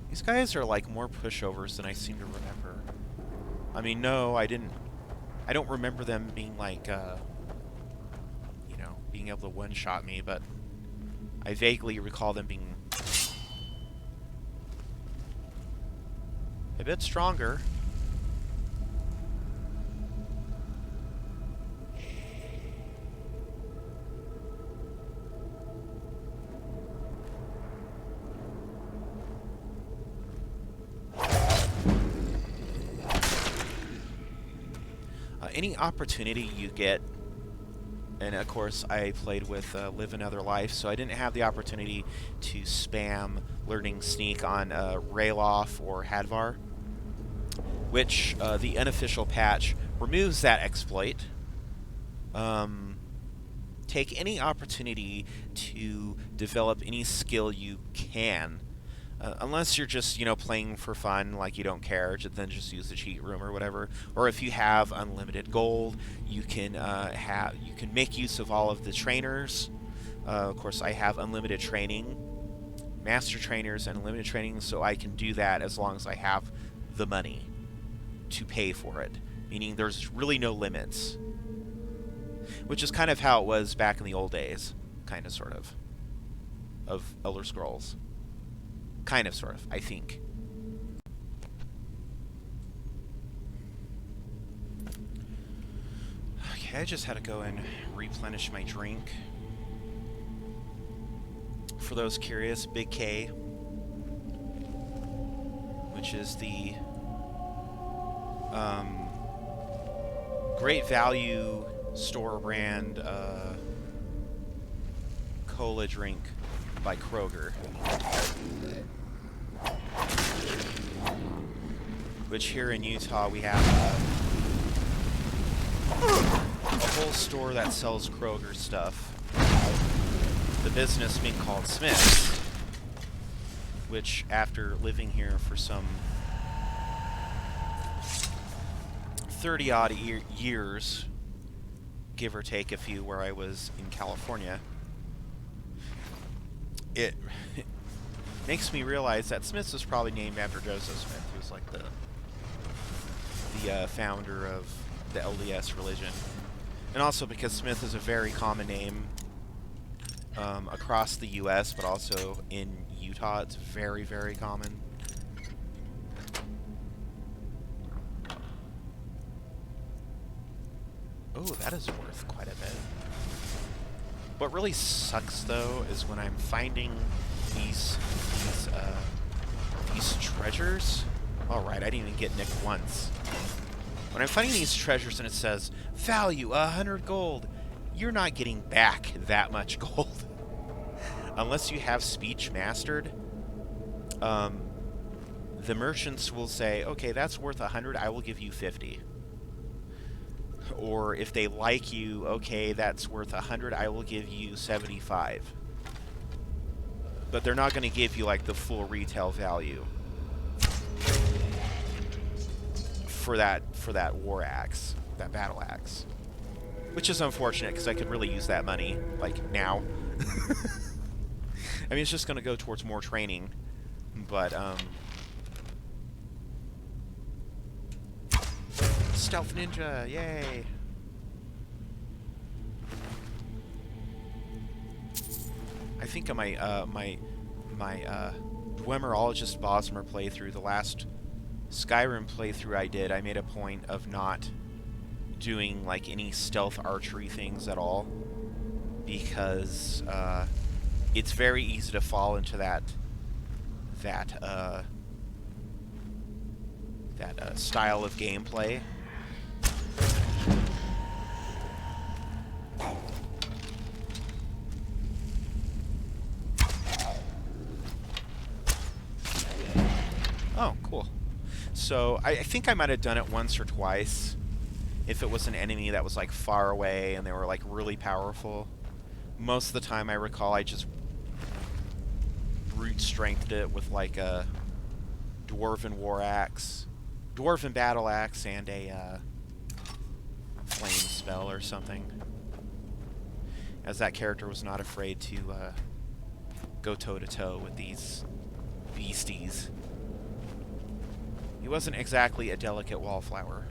These guys are like more pushovers than I seem to remember. I mean, no, I don't remember them being like, you know, being able to one-shot me, but I vaguely recall them being a bit stronger. Any opportunity you get, and of course I played with Live Another Life, so I didn't have the opportunity to spam learning Sneak on Rayloff or Hadvar, which the unofficial patch removes that exploit. Take any opportunity to develop any skill you can. Unless you're just, you know, playing for fun, like you don't care, then just use the cheat room or whatever. Or if you have unlimited gold, you can make use of all of the trainers. Of course, I have unlimited training, master trainers, and unlimited training, so I can do that as long as I have the money to pay for it. Meaning, there's really no limits, which is kind of how it was back in the old days, kind of, sort of Elder Scrolls. Kind of, sort of, I think. Okay, I just had to go and replenish my drink. For those curious, Big K, which is the great value store brand cola drink by Kroger. Which here in Utah we have a whole store that sells Kroger stuff. The business being called Smith's, which after living here for some 30-odd years, give or take a few where I was in California, it makes me realize that Smith's was probably named after Joseph Smith, who's like the founder of the LDS religion. And also because Smith is a very common name across the U.S., but also in Utah, it's very, very common. Oh, that is worth quite a bit. What really sucks, though, is when I'm finding these treasures. All right, I didn't even get nicked once. When I'm finding these treasures and it says value 100 gold, you're not getting back that much gold unless you have speech mastered. The merchants will say, okay, that's worth 100, I will give you 50. Or if they like you, okay, that's worth 100, I will give you 75. But they're not going to give you like the full retail value for that war axe, that battle axe, which is unfortunate because I could really use that money like now. I mean, it's just going to go towards more training, but stealth ninja, yay! I think my Dwemerologist Bosmer playthrough, the last Skyrim playthrough I did, I made a point of not doing like any stealth archery things at all, because it's very easy to fall into that style of gameplay. Oh, cool. So I think I might have done it once or twice. If it was an enemy that was like far away and they were like really powerful. Most of the time I recall I just brute strengthed it with like a dwarven war axe, dwarven battle axe, and a flame spell or something. As that character was not afraid to go toe-to-toe with these beasties. He wasn't exactly a delicate wallflower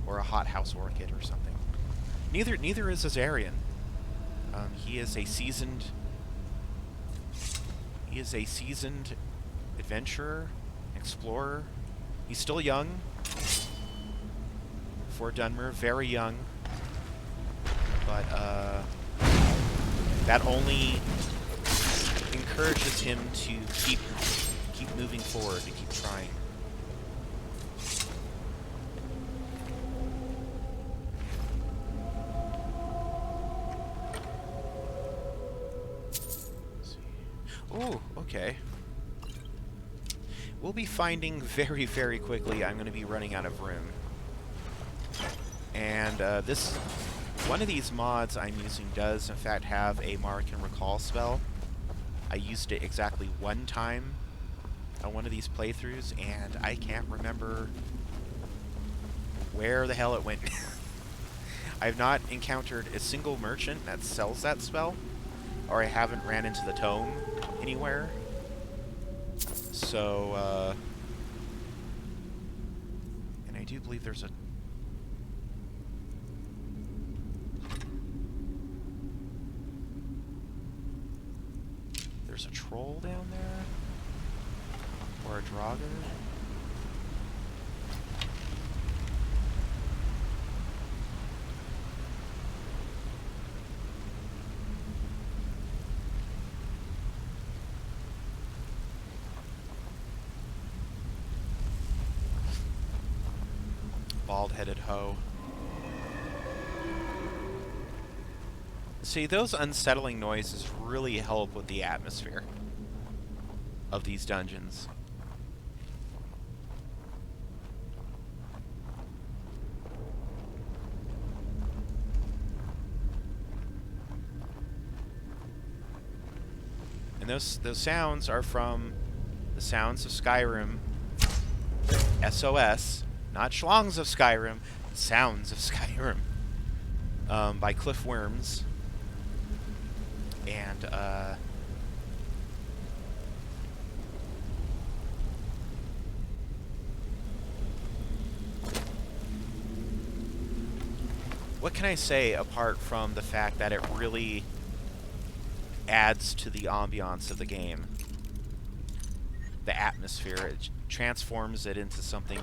or a hothouse orchid or something. Neither is Azarian. He is a seasoned adventurer, explorer. He's still young for Dunmer, very young, but that only encourages him to keep moving forward, to keep trying. Oh, okay. We'll be finding very, very quickly I'm going to be running out of room. And one of these mods I'm using does in fact have a Mark and Recall spell. I used it exactly one time on one of these playthroughs, and I can't remember where the hell it went. I've not encountered a single merchant that sells that spell, or I haven't ran into the tome anywhere. So, and I do believe there's a... There's a troll down there? Or a draugr? Bald-headed hoe. See, those unsettling noises really help with the atmosphere of these dungeons. And those sounds are from the sounds of Skyrim, SOS, not Schlongs of Skyrim, Sounds of Skyrim, by Cliff Worms. And, what can I say apart from the fact that it really adds to the ambiance of the game? The atmosphere. It transforms it into something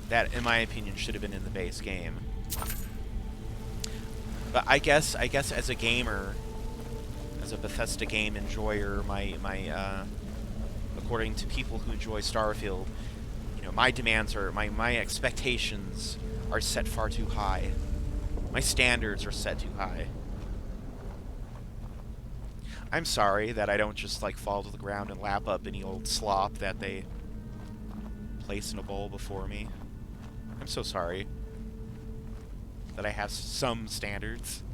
that, in my opinion, should have been in the base game. But I guess as a gamer, as a Bethesda game enjoyer, according to people who enjoy Starfield, you know, my demands are, my expectations are set far too high. My standards are set too high. I'm sorry that I don't just like fall to the ground and lap up any old slop that they place in a bowl before me. I'm so sorry that I have some standards.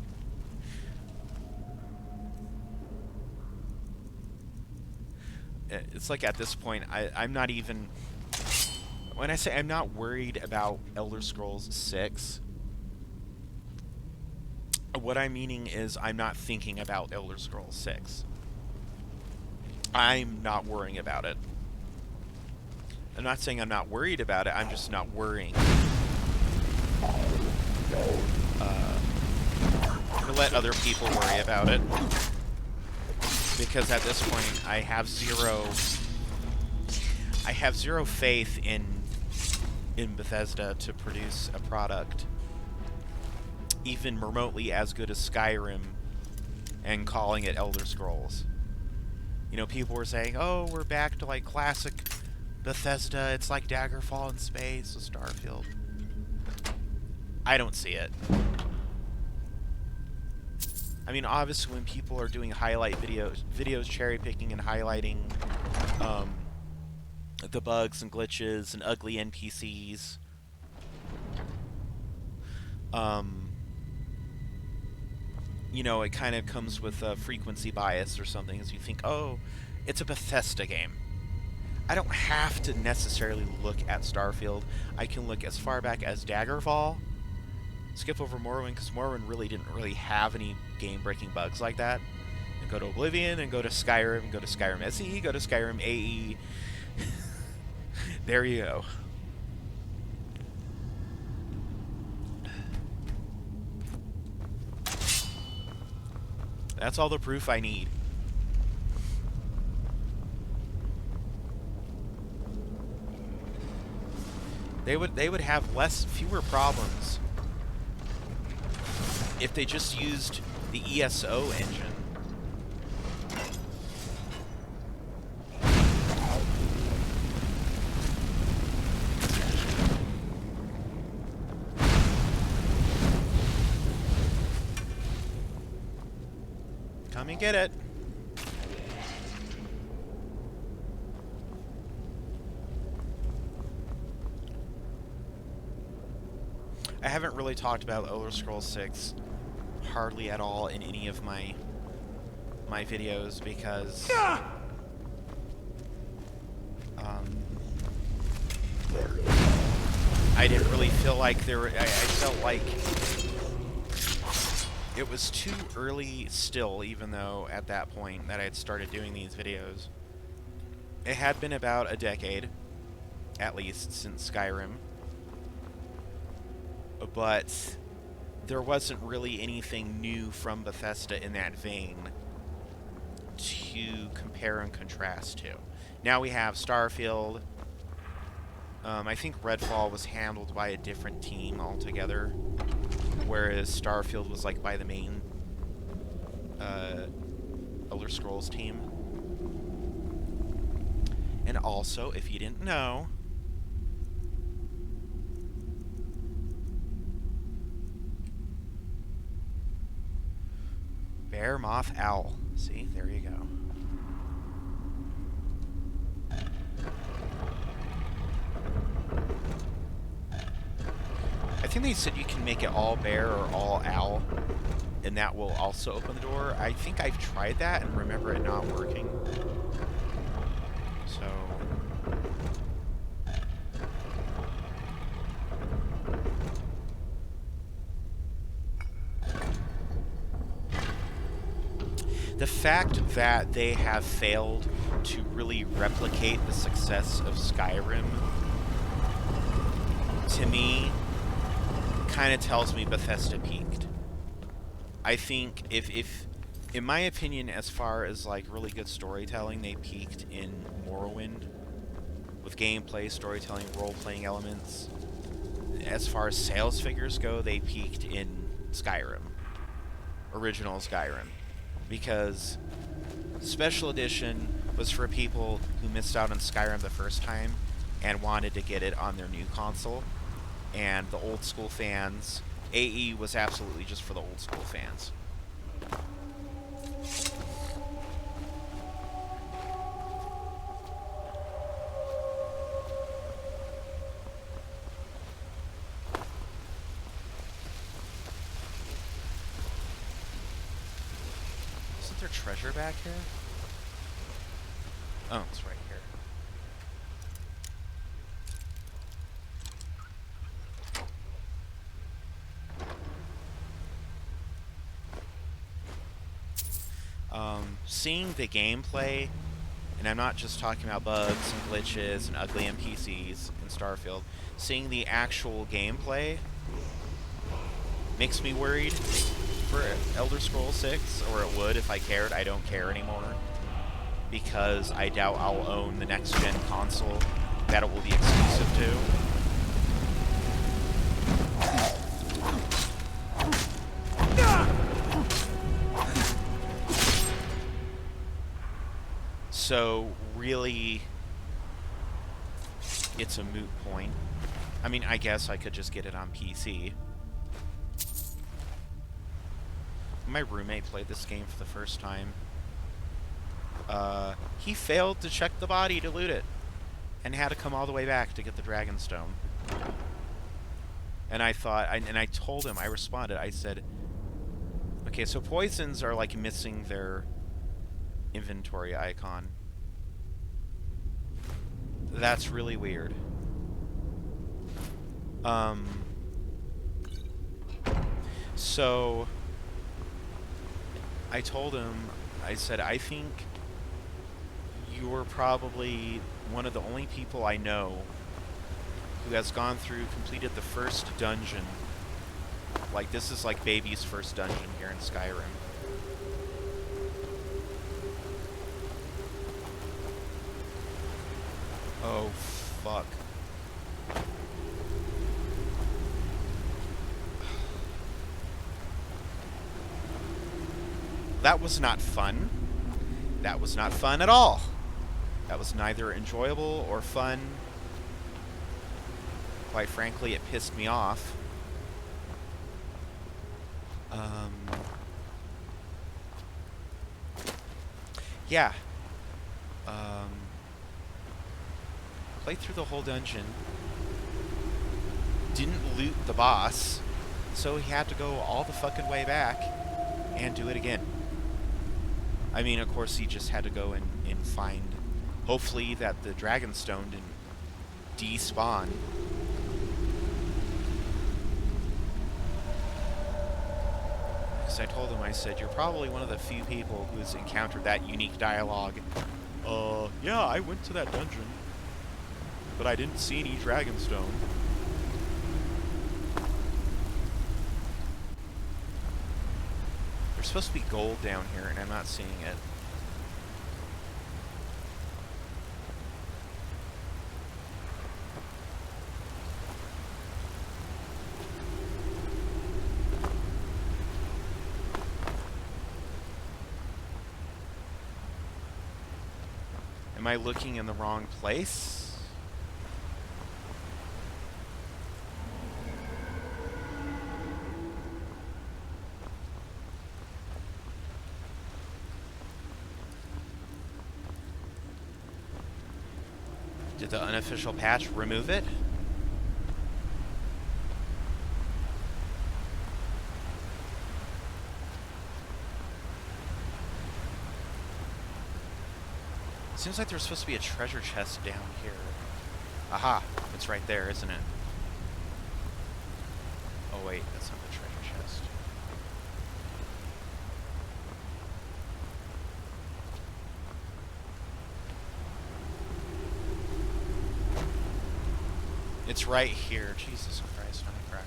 It's like at this point, I'm not even... When I say I'm not worried about Elder Scrolls 6, what I'm meaning is I'm not thinking about Elder Scrolls 6. I'm not worrying about it. I'm not saying I'm not worried about it, I'm just not worrying. I'm gonna let other people worry about it. because at this point I have zero faith in Bethesda to produce a product even remotely as good as Skyrim and calling it Elder Scrolls. You know, people were saying, oh, we're back to like classic Bethesda, it's like Daggerfall in space with Starfield. I don't see it. I mean, obviously when people are doing highlight videos cherry picking and highlighting the bugs and glitches and ugly NPCs, you know, it kind of comes with a frequency bias or something, as you think, oh, it's a Bethesda game. I don't have to necessarily look at Starfield. I can look as far back as Daggerfall, skip over Morrowind, because Morrowind really didn't have any game-breaking bugs like that, and go to Oblivion, and go to Skyrim, go to Skyrim SE, go to Skyrim AE. There you go. That's all the proof I need. They would have fewer problems if they just used the ESO engine. Come and get it. I haven't really talked about Elder Scrolls 6 hardly at all in any of my videos because I didn't really feel like there were, I felt like it was too early still, even though at that point that I had started doing these videos. It had been about a decade, at least, since Skyrim. But there wasn't really anything new from Bethesda in that vein to compare and contrast to. Now we have Starfield. I think Redfall was handled by a different team altogether, whereas Starfield was like by the main Elder Scrolls team. And also, if you didn't know, Bear, Moth, Owl. See, there you go. I think they said you can make it all bear or all owl, and that will also open the door. I think I've tried that and remember it not working. So the fact that they have failed to really replicate the success of Skyrim, to me, kind of tells me Bethesda peaked. I think if in my opinion, as far as like really good storytelling, they peaked in Morrowind with gameplay, storytelling, role-playing elements. As far as sales figures go, they peaked in Skyrim, original Skyrim, because Special Edition was for people who missed out on Skyrim the first time and wanted to get it on their new console, and the old school fans. AE was absolutely just for the old school fans. Isn't there treasure back here? Oh, it's right here. Seeing the gameplay, and I'm not just talking about bugs and glitches and ugly NPCs in Starfield, seeing the actual gameplay makes me worried, for Elder Scrolls 6, or it would if I cared. I don't care anymore, because I doubt I'll own the next-gen console that it will be exclusive to. So, really, it's a moot point. I mean, I guess I could just get it on PC. My roommate played this game for the first time. He failed to check the body to loot it, and had to come all the way back to get the Dragonstone. And I thought, and I told him, I responded, I said, okay, so poisons are like missing their inventory icon. That's really weird. So I told him, I said, I think you're probably one of the only people I know who has gone through, completed the first dungeon. Like, this is like baby's first dungeon here in Skyrim. Oh, fuck. That was not fun. That was not fun at all. That was neither enjoyable or fun. Quite frankly, it pissed me off. Yeah. Played through the whole dungeon. Didn't loot the boss, so he had to go all the fucking way back and do it again. I mean, of course, he just had to go and find, hopefully, that the Dragonstone didn't despawn. Because I told him, I said, you're probably one of the few people who's encountered that unique dialogue. Yeah, I went to that dungeon, but I didn't see any Dragonstone. There's supposed to be gold down here, and I'm not seeing it. Am I looking in the wrong place? Did the unofficial patch remove it? Seems like there's supposed to be a treasure chest down here. Aha! It's right there, isn't it? Oh wait, that's not the treasure chest. It's right here. Jesus Christ, I'm a cracker.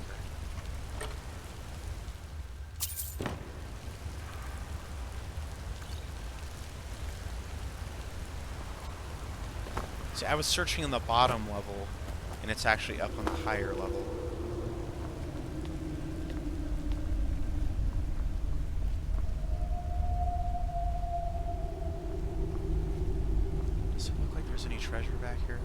See, I was searching in the bottom level, and it's actually up on the higher level. Does it look like there's any treasure back here?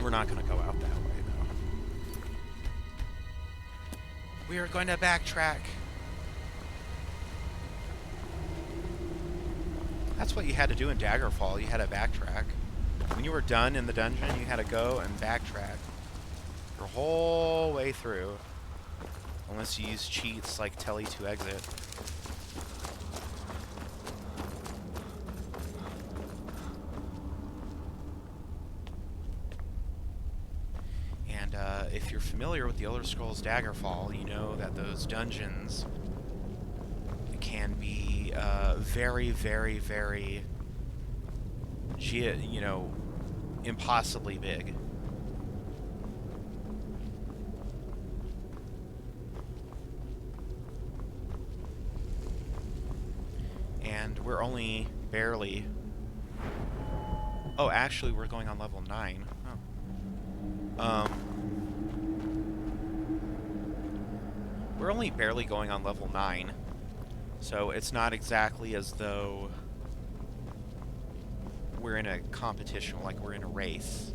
We're not going to go out that way, though. We are going to backtrack. That's what you had to do in Daggerfall. You had to backtrack. When you were done in the dungeon, you had to go and backtrack your whole way through. Unless you use cheats like Telly to exit. if you're familiar with the Elder Scrolls Daggerfall, you know that those dungeons can be very, very, very, you know, impossibly big. And we're only barely... Oh, actually, we're going on level 9. Oh. We're only barely going on level 9. So it's not exactly as though we're in a competition, like we're in a race.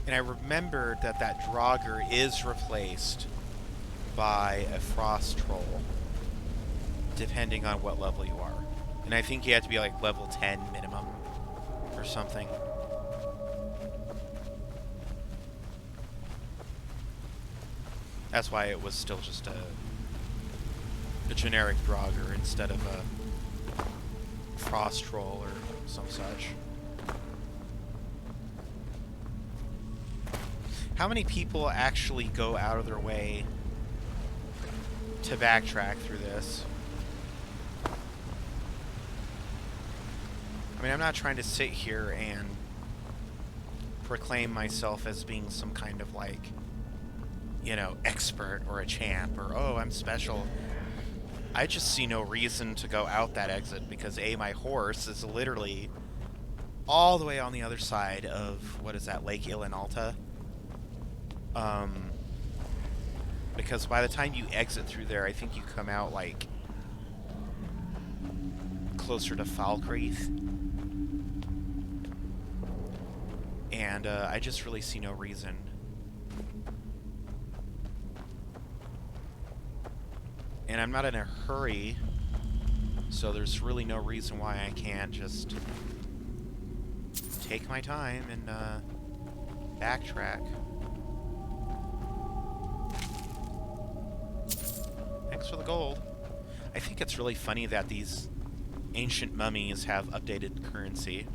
And I remembered that that Draugr is replaced by a Frost Troll, depending on what level you are. And I think you have to be like level 10 minimum, or something. That's why it was still just a generic Draugr instead of a Frost Troll or some such. How many people actually go out of their way to backtrack through this? I mean, I'm not trying to sit here and proclaim myself as being some kind of, like, you know, expert or a champ or, oh, I'm special. I just see no reason to go out that exit because, A, my horse is literally all the way on the other side of, what is that, Lake Ilinalta? Because by the time you exit through there, I think you come out, like, closer to Falkreath. And, I just really see no reason. And I'm not in a hurry, so there's really no reason why I can't just take my time and, backtrack. Thanks for the gold. I think it's really funny that these ancient mummies have updated currency.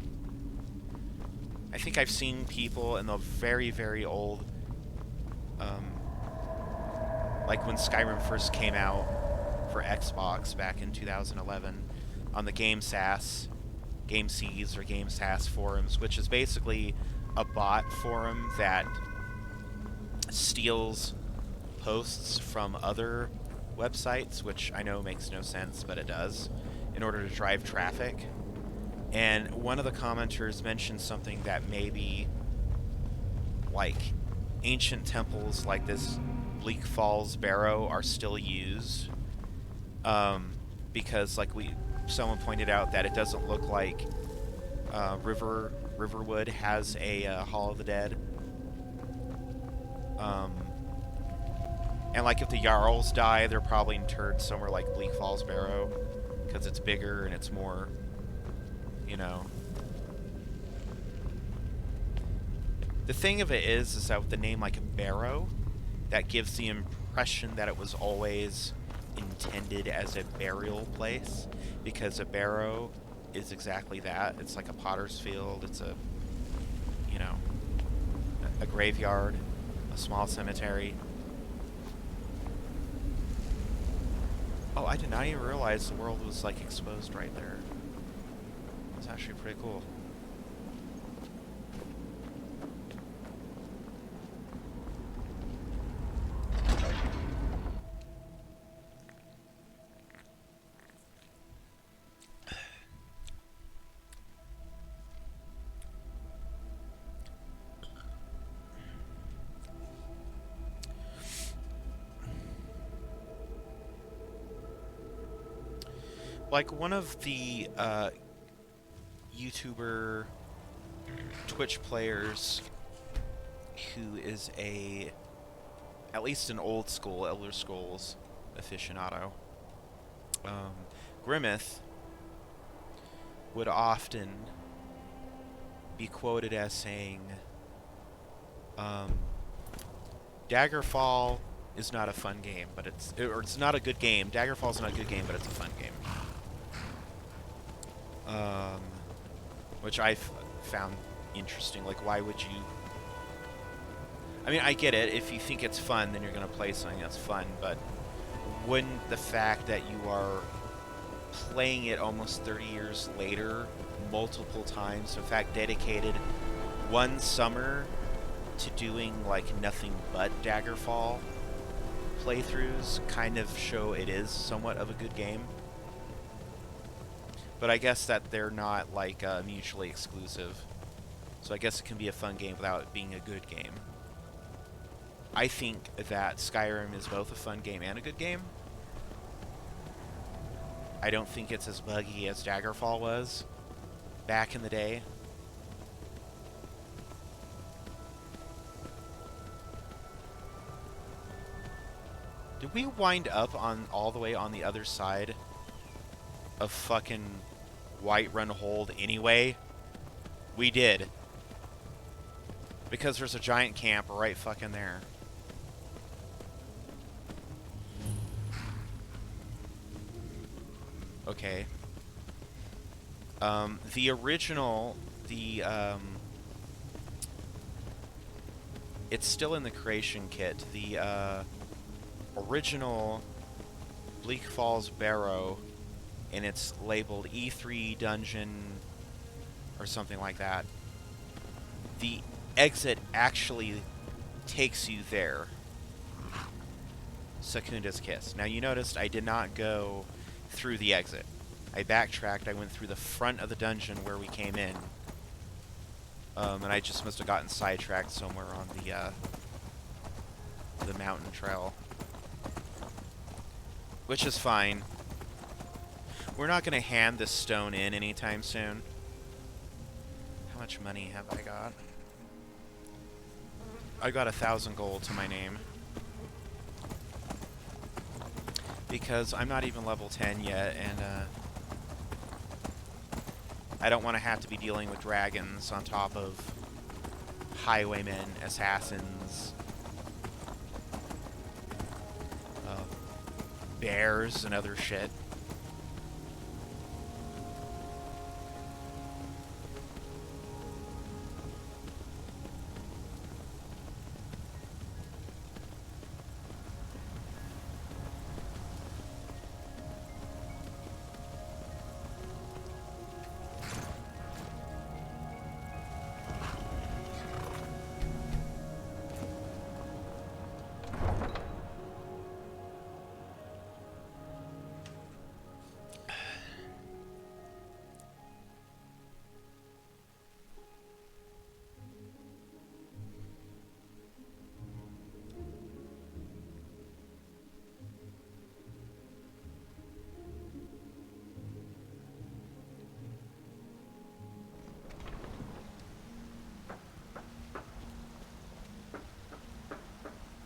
I think I've seen people in the very, very old, like when Skyrim first came out for Xbox back in 2011, on the GameSass, GameSeas, or GameSass forums, which is basically a bot forum that steals posts from other websites, which I know makes no sense, but it does, in order to drive traffic. And one of the commenters mentioned something that maybe, like, ancient temples like this Bleak Falls Barrow are still used, because, like, someone pointed out that it doesn't look like Riverwood has a Hall of the Dead. And, like, if the Jarls die, they're probably interred somewhere like Bleak Falls Barrow, because it's bigger and it's more, you know. The thing of it is that with the name, like, Barrow, that gives the impression that it was always intended as a burial place, because a barrow is exactly that. It's like a potter's field. It's a, you know, a graveyard, a small cemetery. Oh, I did not even realize the world was, like, exposed right there. It's actually pretty cool. Like, one of the YouTuber Twitch players who is at least an old school Elder Scrolls aficionado, Grimmith, would often be quoted as saying, Daggerfall is not a fun game, but it's not a good game. Daggerfall's not a good game, but it's a fun game. Which I found interesting. Like, why would you... I mean, I get it. If you think it's fun, then you're going to play something that's fun, but wouldn't the fact that you are playing it almost 30 years later, multiple times, in fact, dedicated one summer to doing, like, nothing but Daggerfall playthroughs, kind of show it is somewhat of a good game? But I guess that they're not, like, mutually exclusive. So I guess it can be a fun game without it being a good game. I think that Skyrim is both a fun game and a good game. I don't think it's as buggy as Daggerfall was back in the day. Did we wind up on all the way on the other side of fucking Whiterun Hold anyway? We did. Because there's a giant camp right fucking there. Okay. The original, it's still in the creation kit. The, original Bleak Falls Barrow, and it's labeled E3 Dungeon or something like that. The exit actually takes you there. Secunda's Kiss. Now, you noticed I did not go through the exit. I backtracked. I went through the front of the dungeon where we came in. And I just must have gotten sidetracked somewhere on the mountain trail. Which is fine. We're not going to hand this stone in anytime soon. How much money have I got? I got 1,000 gold to my name. Because I'm not even level 10 yet, and I don't want to have to be dealing with dragons on top of highwaymen, assassins, bears, and other shit.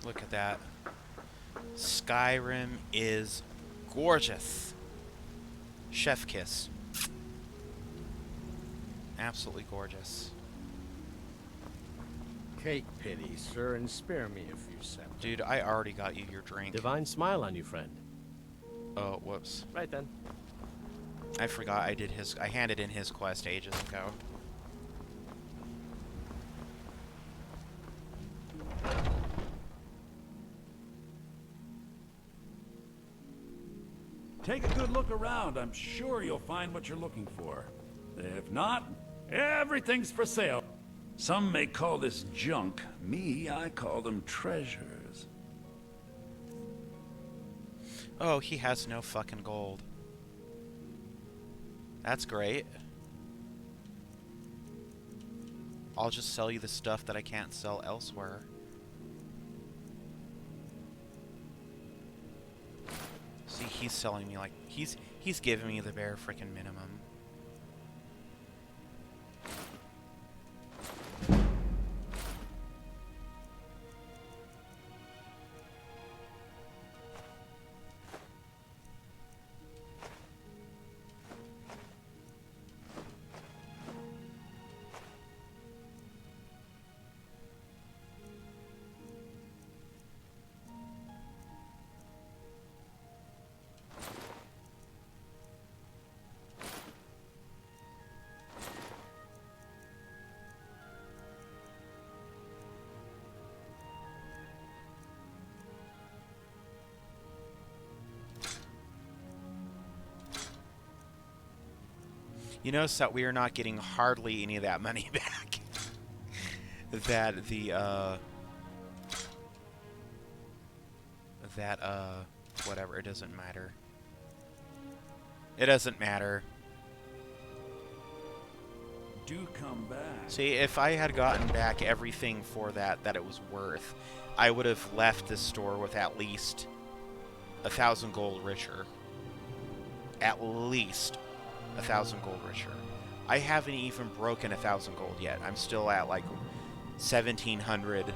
Look at that. Skyrim is gorgeous. Chef kiss. Absolutely gorgeous. Take pity, sir, and spare me a few seconds. Dude, I already got you your drink. Divine smile on you, friend. Oh, whoops. Right then. I forgot I handed in his quest ages ago. Take a good look around. I'm sure you'll find what you're looking for. If not, everything's for sale. Some may call this junk. Me, I call them treasures. Oh, he has no fucking gold. That's great. I'll just sell you the stuff that I can't sell elsewhere. See, he's selling me like he's giving me the bare freaking minimum. You notice that we are not getting hardly any of that money back. Whatever, it doesn't matter. It doesn't matter. Do come back. See, if I had gotten back everything for that it was worth, I would have left this store with at least 1,000 gold richer. At least 1,000 gold richer. I haven't even broken 1,000 gold yet. I'm still at like 1,700.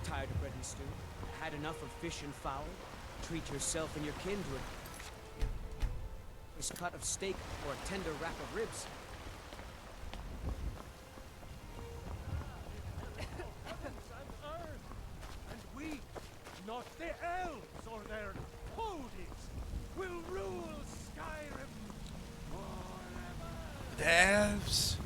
Tired of bread and stew? Had enough of fish and fowl? Treat yourself and your kin to a cut of steak or a tender rack of ribs. And we, not the elves or their toadies, will rule Skyrim forever. The elves.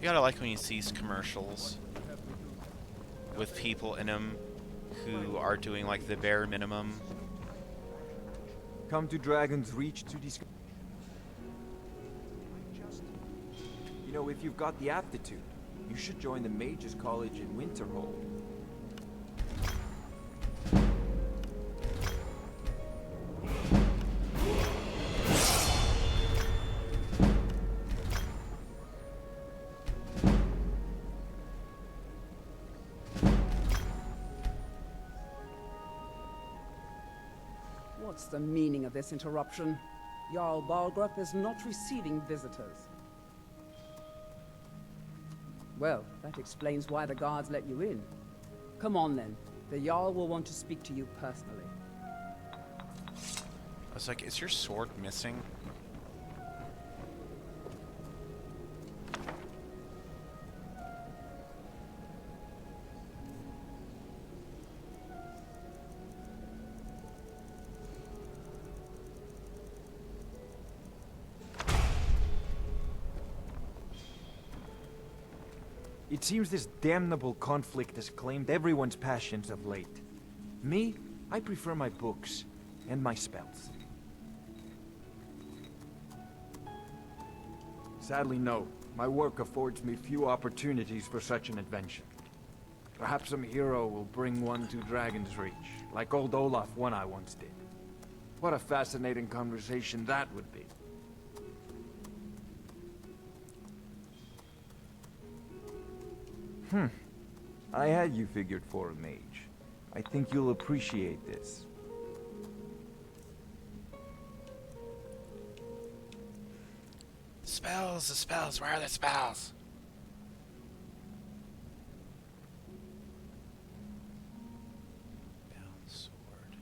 You gotta like when you see these commercials with people in them who are doing like the bare minimum. Come to Dragon's Reach to discover. You know, if you've got the aptitude, you should join the Mages College in Winterhold. What's the meaning of this interruption? Jarl Balgrup is not receiving visitors. Well, that explains why the guards let you in. Come on then. The Jarl will want to speak to you personally. I was like, is your sword missing? It seems this damnable conflict has claimed everyone's passions of late. Me, I prefer my books and my spells. Sadly, no. My work affords me few opportunities for such an adventure. Perhaps some hero will bring one to Dragon's Reach, like old Olaf one I once did. What a fascinating conversation that would be. I had you figured for a mage. I think you'll appreciate this. Spells, the spells, where are the spells? Bound sword.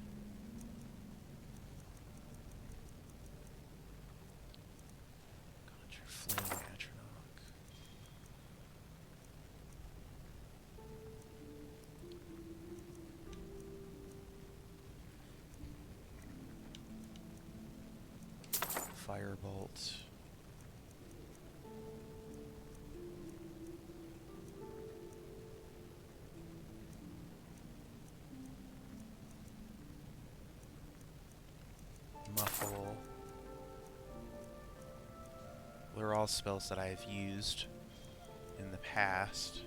Conjure flame, Atronach. firebolt. Muffle. They're all spells that I've used in the past.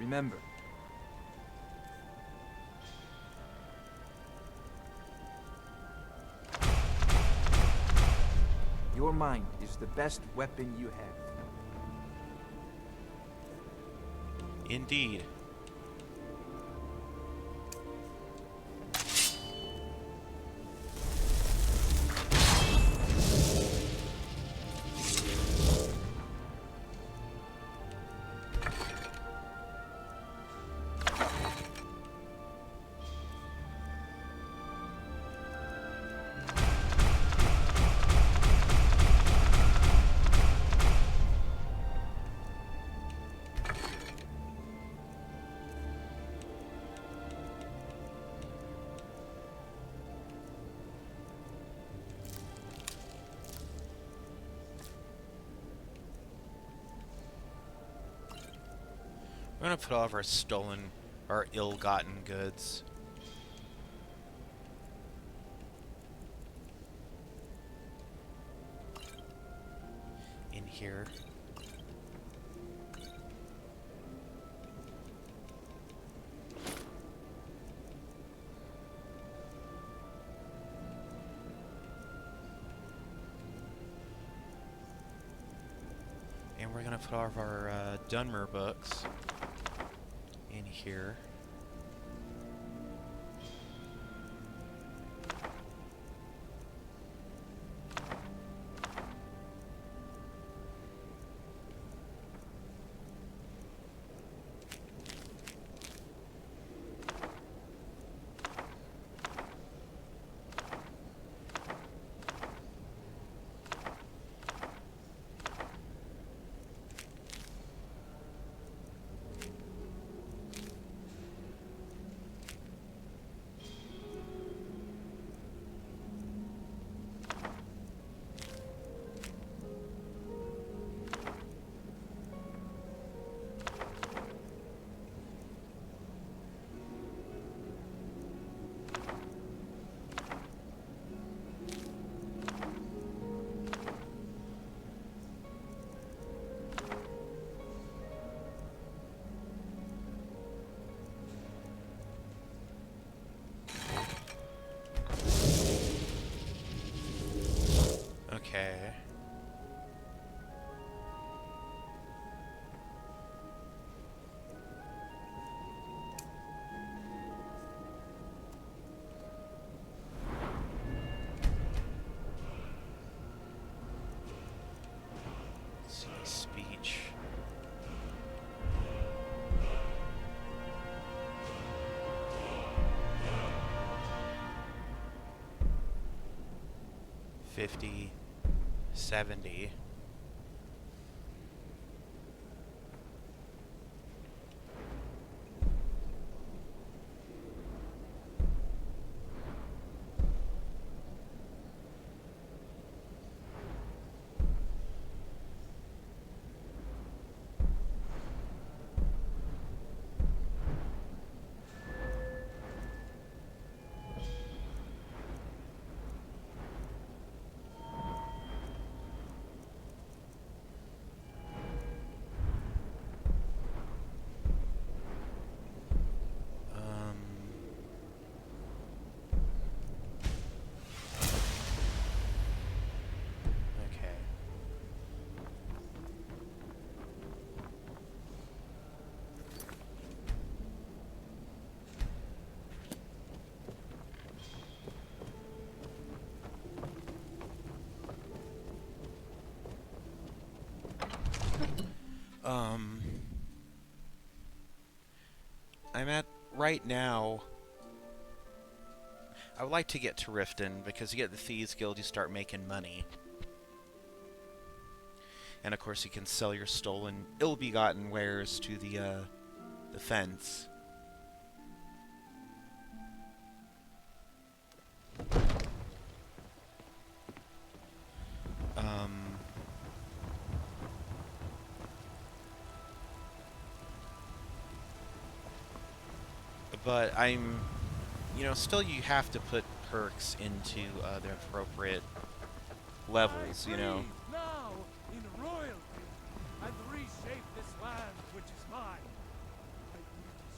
Remember, your mind is the best weapon you have. Indeed. We're gonna put all of our stolen, our ill-gotten goods in here. And we're gonna put all of our Dunmer books in here. Okay. Let's see, speech. $50, $70. I'm at right now. I would like to get to Riften because you get the Thieves Guild, you start making money. And of course you can sell your stolen, ill-begotten wares to the fence. But I'm, you know, still you have to put perks into the appropriate levels, you know. Now in royalty, and reshape this land which is mine. I do this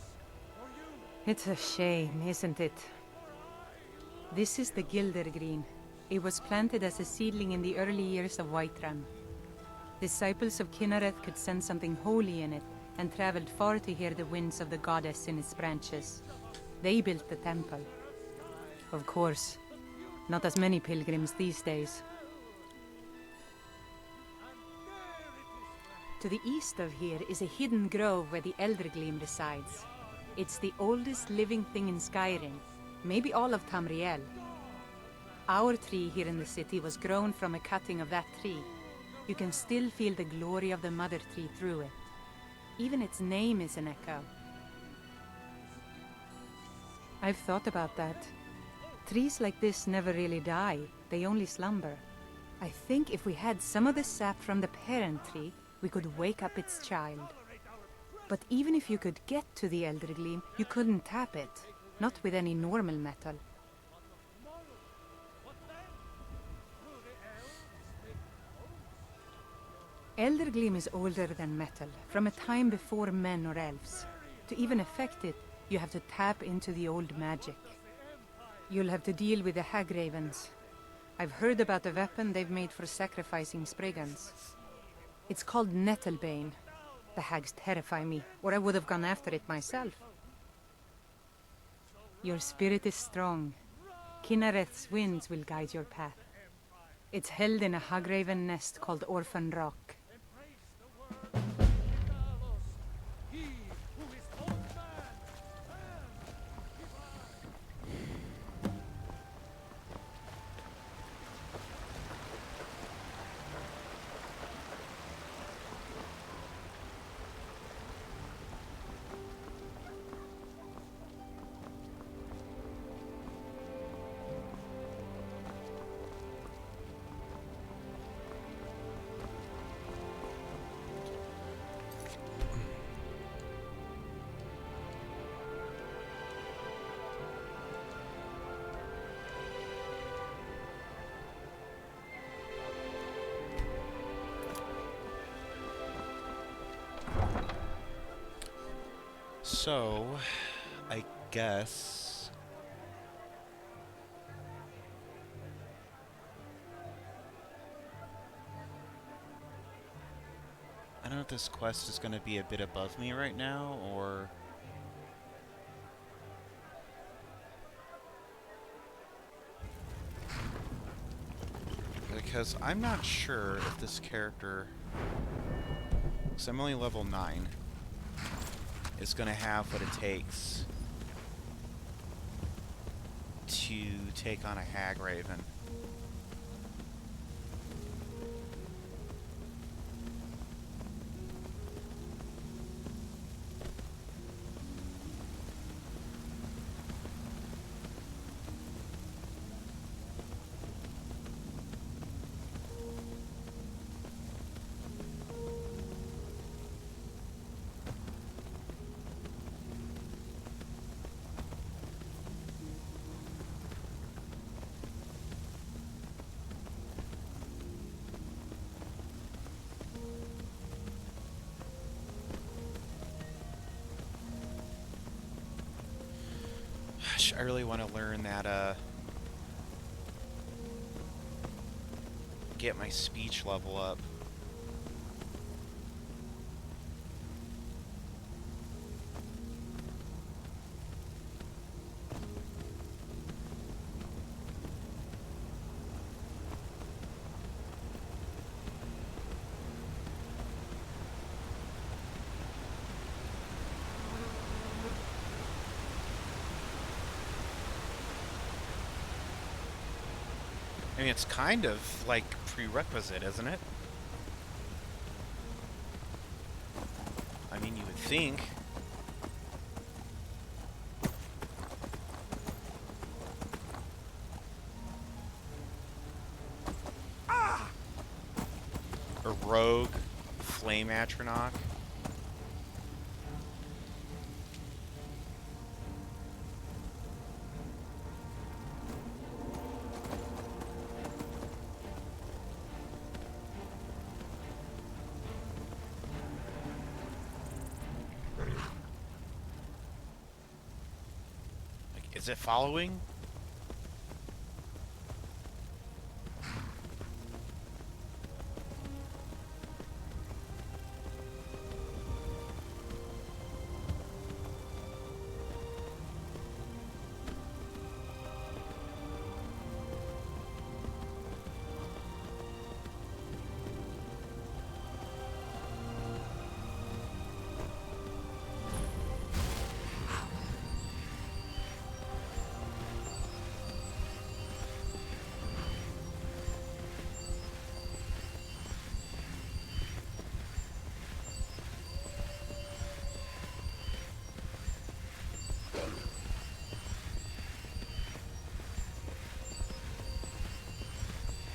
for you. It's a shame, isn't it? This is the Gildergreen. It was planted as a seedling in the early years of Whiterun. Disciples of Kynareth could sense something holy in it, and traveled far to hear the winds of the goddess in its branches. They built the temple. Of course, not as many pilgrims these days. To the east of here is a hidden grove where the Eldergleam resides. It's the oldest living thing in Skyrim, maybe all of Tamriel. Our tree here in the city was grown from a cutting of that tree. You can still feel the glory of the mother tree through it. Even its name is an echo. I've thought about that. Trees like this never really die, they only slumber. I think if we had some of the sap from the parent tree, we could wake up its child. But even if you could get to the Eldergleam, you couldn't tap it. Not with any normal metal. Eldergleam is older than metal, from a time before men or elves. To even affect it, you have to tap into the old magic. You'll have to deal with the Hagravens. I've heard about the weapon they've made for sacrificing Spriggans. It's called Nettlebane. The hags terrify me, or I would have gone after it myself. Your spirit is strong. Kynareth's winds will guide your path. It's held in a Hagraven nest called Orphan Rock. So, I guess... I don't know if this quest is going to be a bit above me right now, or... Because I'm not sure if this character... Because I'm only level 9. Is going to have what it takes to take on a Hagraven. I really want to learn that, get my speech level up. mean, it's kind of like prerequisite, isn't it? I mean, you would think. A rogue flame atronach. Is it following?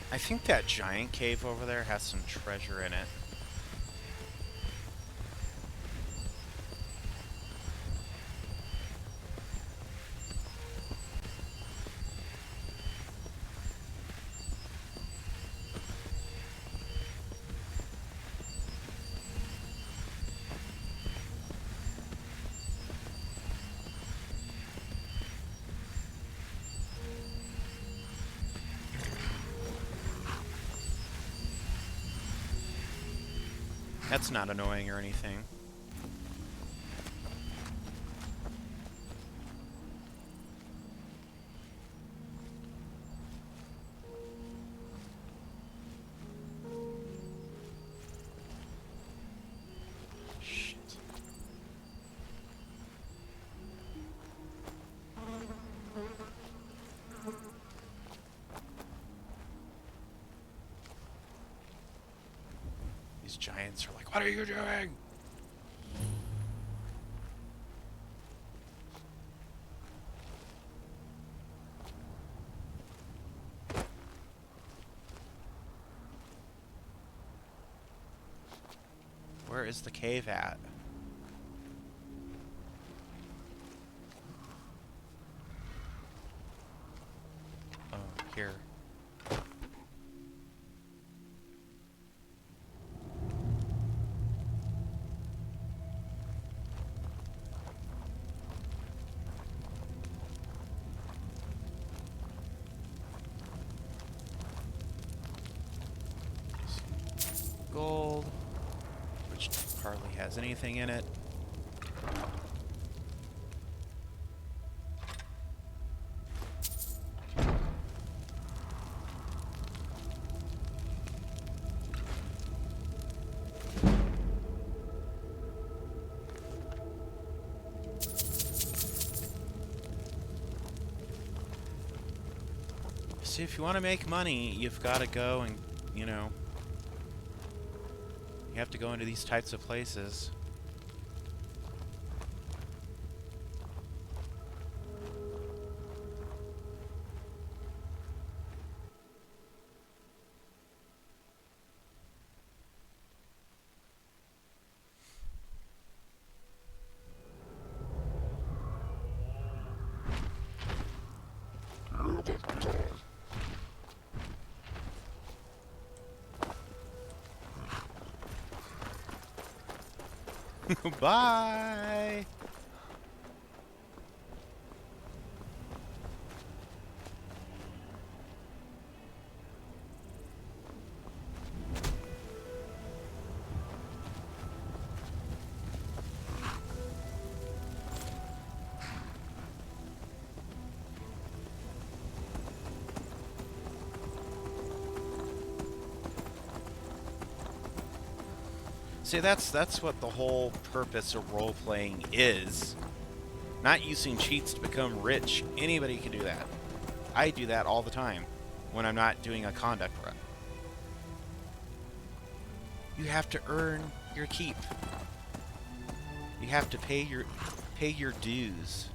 I think that giant cave over there has some treasure in it. That's not annoying or anything. Shit. These giants are like, what are you doing? Where is the cave at? Oh, here. Gold, which hardly has anything in it. See, if you want to make money, you've got to go and, you know, you have to go into these types of places. Bye! See, that's what the whole purpose of role-playing is. Not using cheats to become rich. Anybody can do that. I do that all the time. when I'm not doing a conduct run. You have to earn your keep. You have to pay your dues,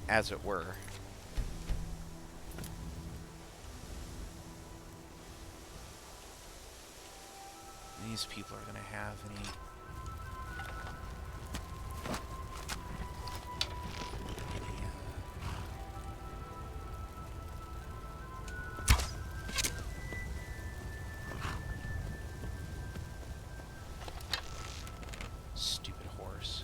as it were. These people are gonna have any... Stupid horse.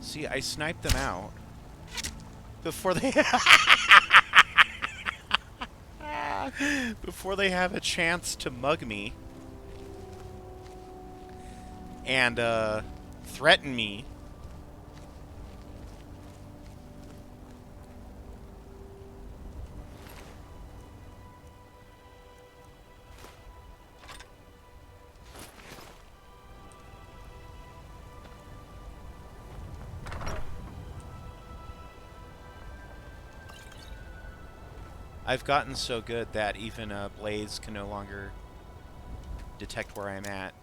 See, I sniped them out before they before they have a chance to mug me and threaten me. I've gotten so good that even Blaze can no longer detect where I'm at.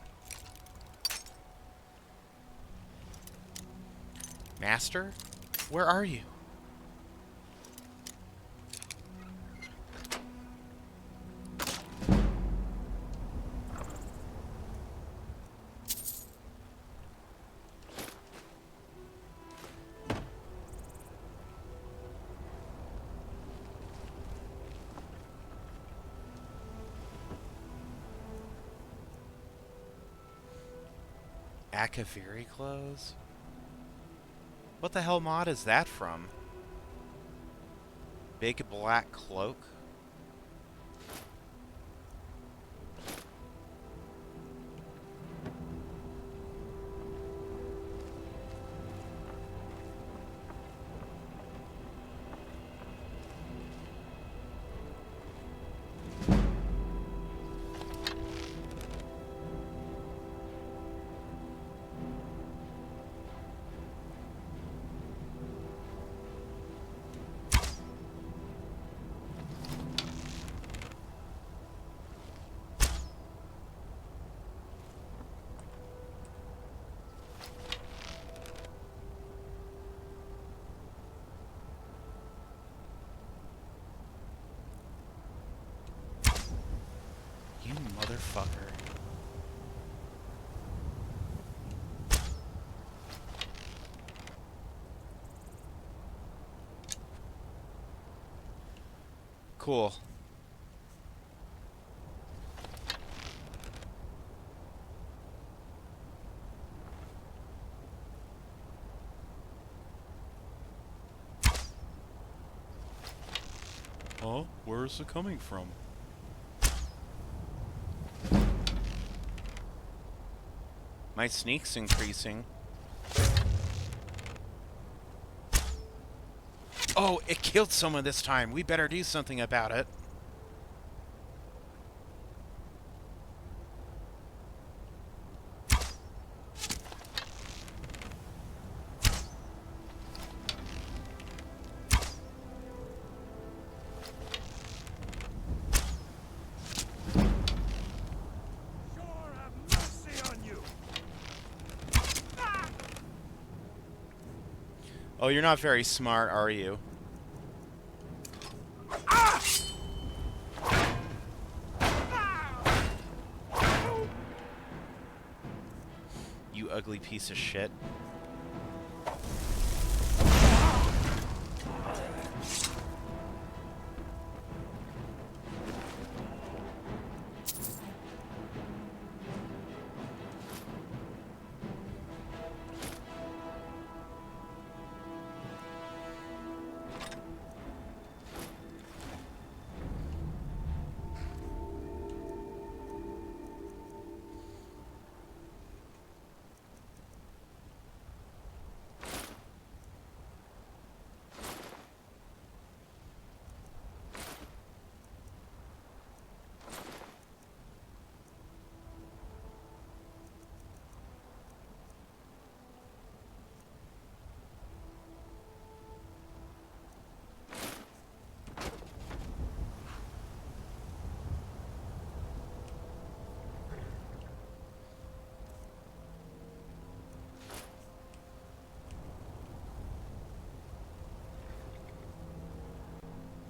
Master? Where are you? Akaviri clothes? What the hell mod is that from? Big black cloak? You motherfucker. Cool. Oh, where's it coming from? My sneak's increasing. Oh, it killed someone this time. We better do something about it. Oh, you're not very smart, are you? You ugly piece of shit.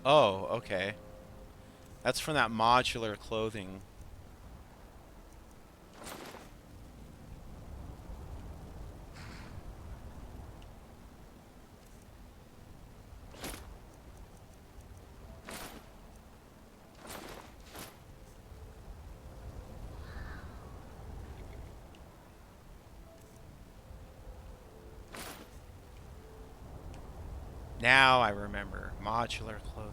Oh, okay. That's from that modular clothing. Now I remember. Modular clothing.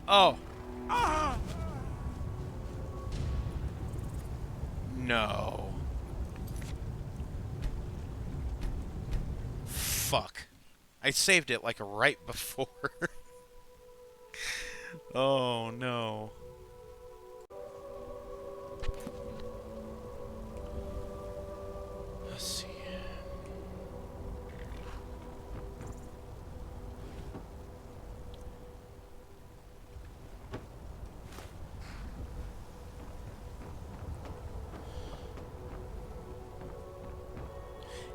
Oh. No. Fuck. I saved it like right before. Oh no. Let's see.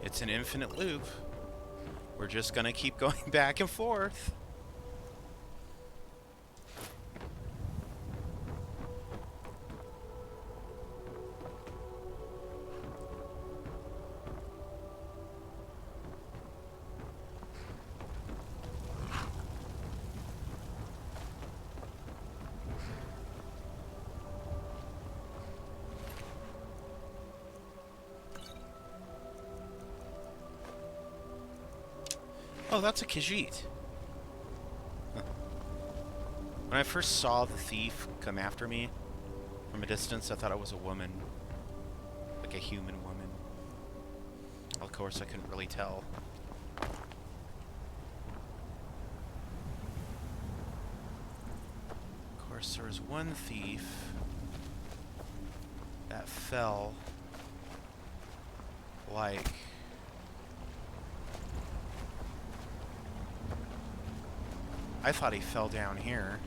It's an infinite loop. We're just gonna keep going back and forth. Oh, that's a Khajiit. Huh. When I first saw the thief come after me from a distance, I thought it was a woman. Like a human woman. Of course, I couldn't really tell. Of course, there was one thief that fell like... I thought he fell down here.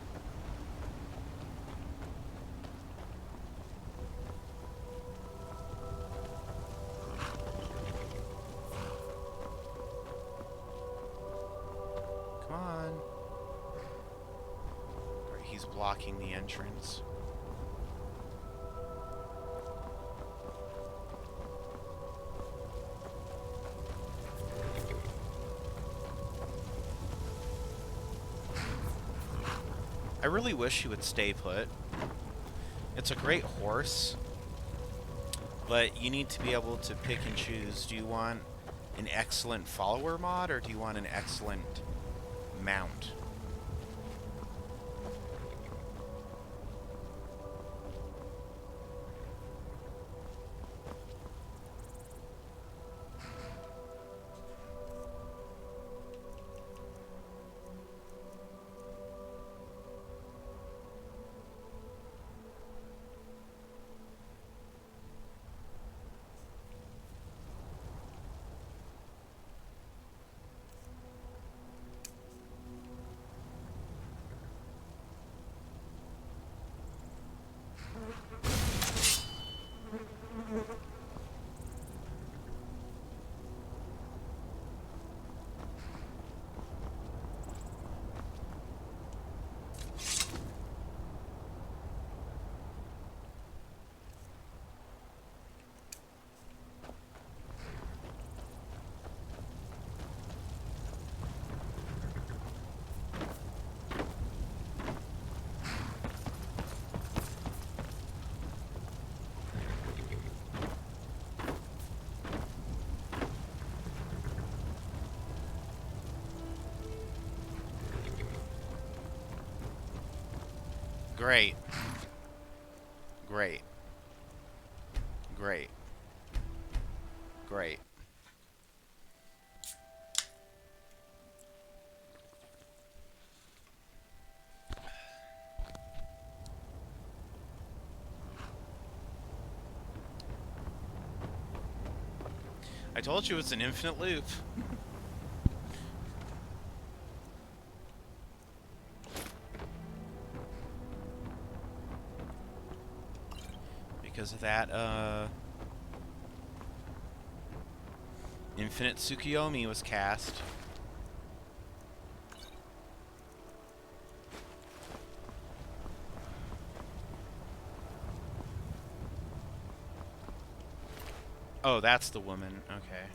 Come on. Right, he's blocking the entrance. I really wish he would stay put. It's a great horse, but you need to be able to pick and choose. Do you want an excellent follower mod, or do you want an excellent mount? Great. Great. Great. Great. I told you it's an infinite loop. Because of that, Infinite Tsukuyomi was cast. Oh, that's the woman. Okay.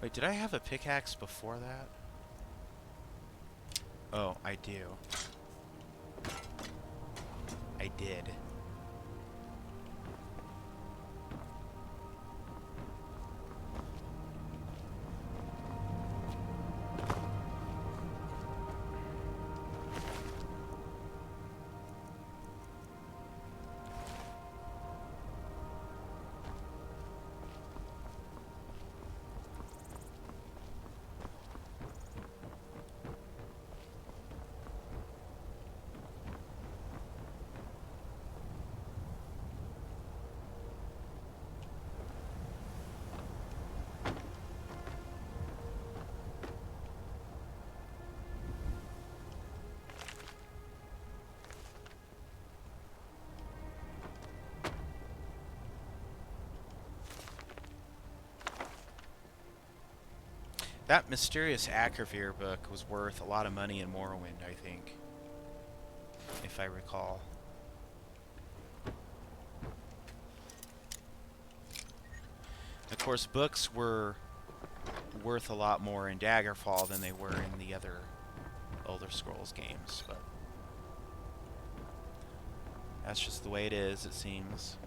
Wait, did I have a pickaxe before that? Oh, I do. I did. That mysterious Akravir book was worth a lot of money in Morrowind, I think. If I recall. Of course, books were worth a lot more in Daggerfall than they were in the other Elder Scrolls games, but that's just the way it is, it seems.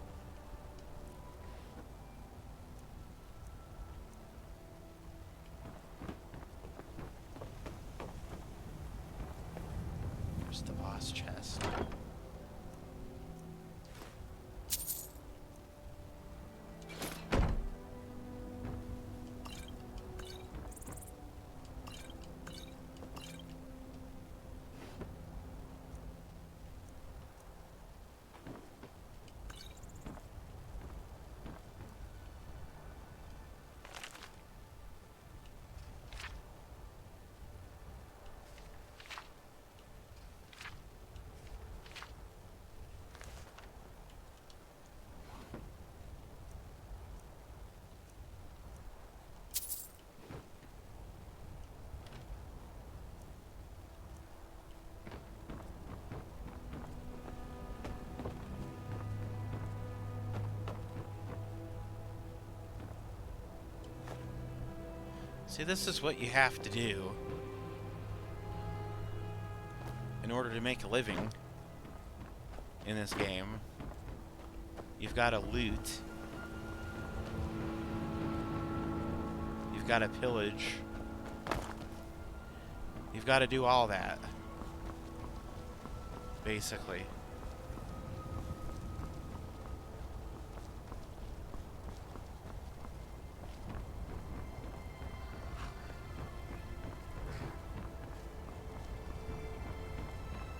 There's the boss chest. See, this is what you have to do in order to make a living in this game. You've got to loot. You've got to pillage. You've got to do all that, basically.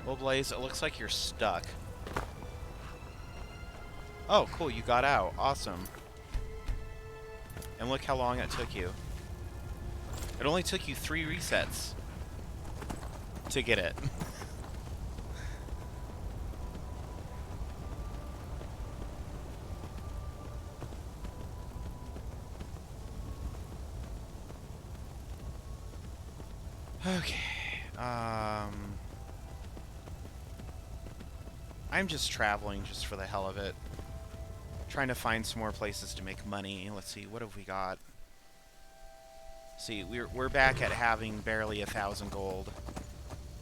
Well, Blaze, it looks like you're stuck. Oh, cool, you got out. Awesome. And look how long it took you. It only took you 3 resets to get it. Okay. I'm just traveling just for the hell of it. Trying to find some more places to make money. Let's see, what have we got? See, we're back at having barely 1,000 gold.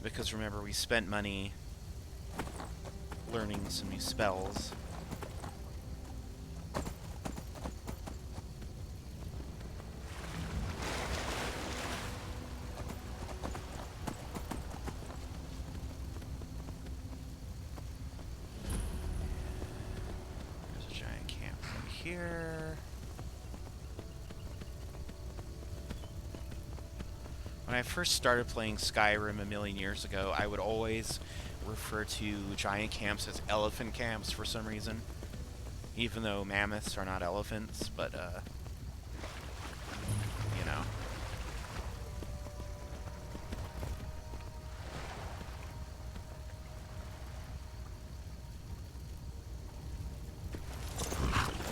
Because remember, we spent money learning some new spells. here. When I first started playing Skyrim a million years ago, I would always refer to giant camps as elephant camps for some reason. Even though mammoths are not elephants, but, you know.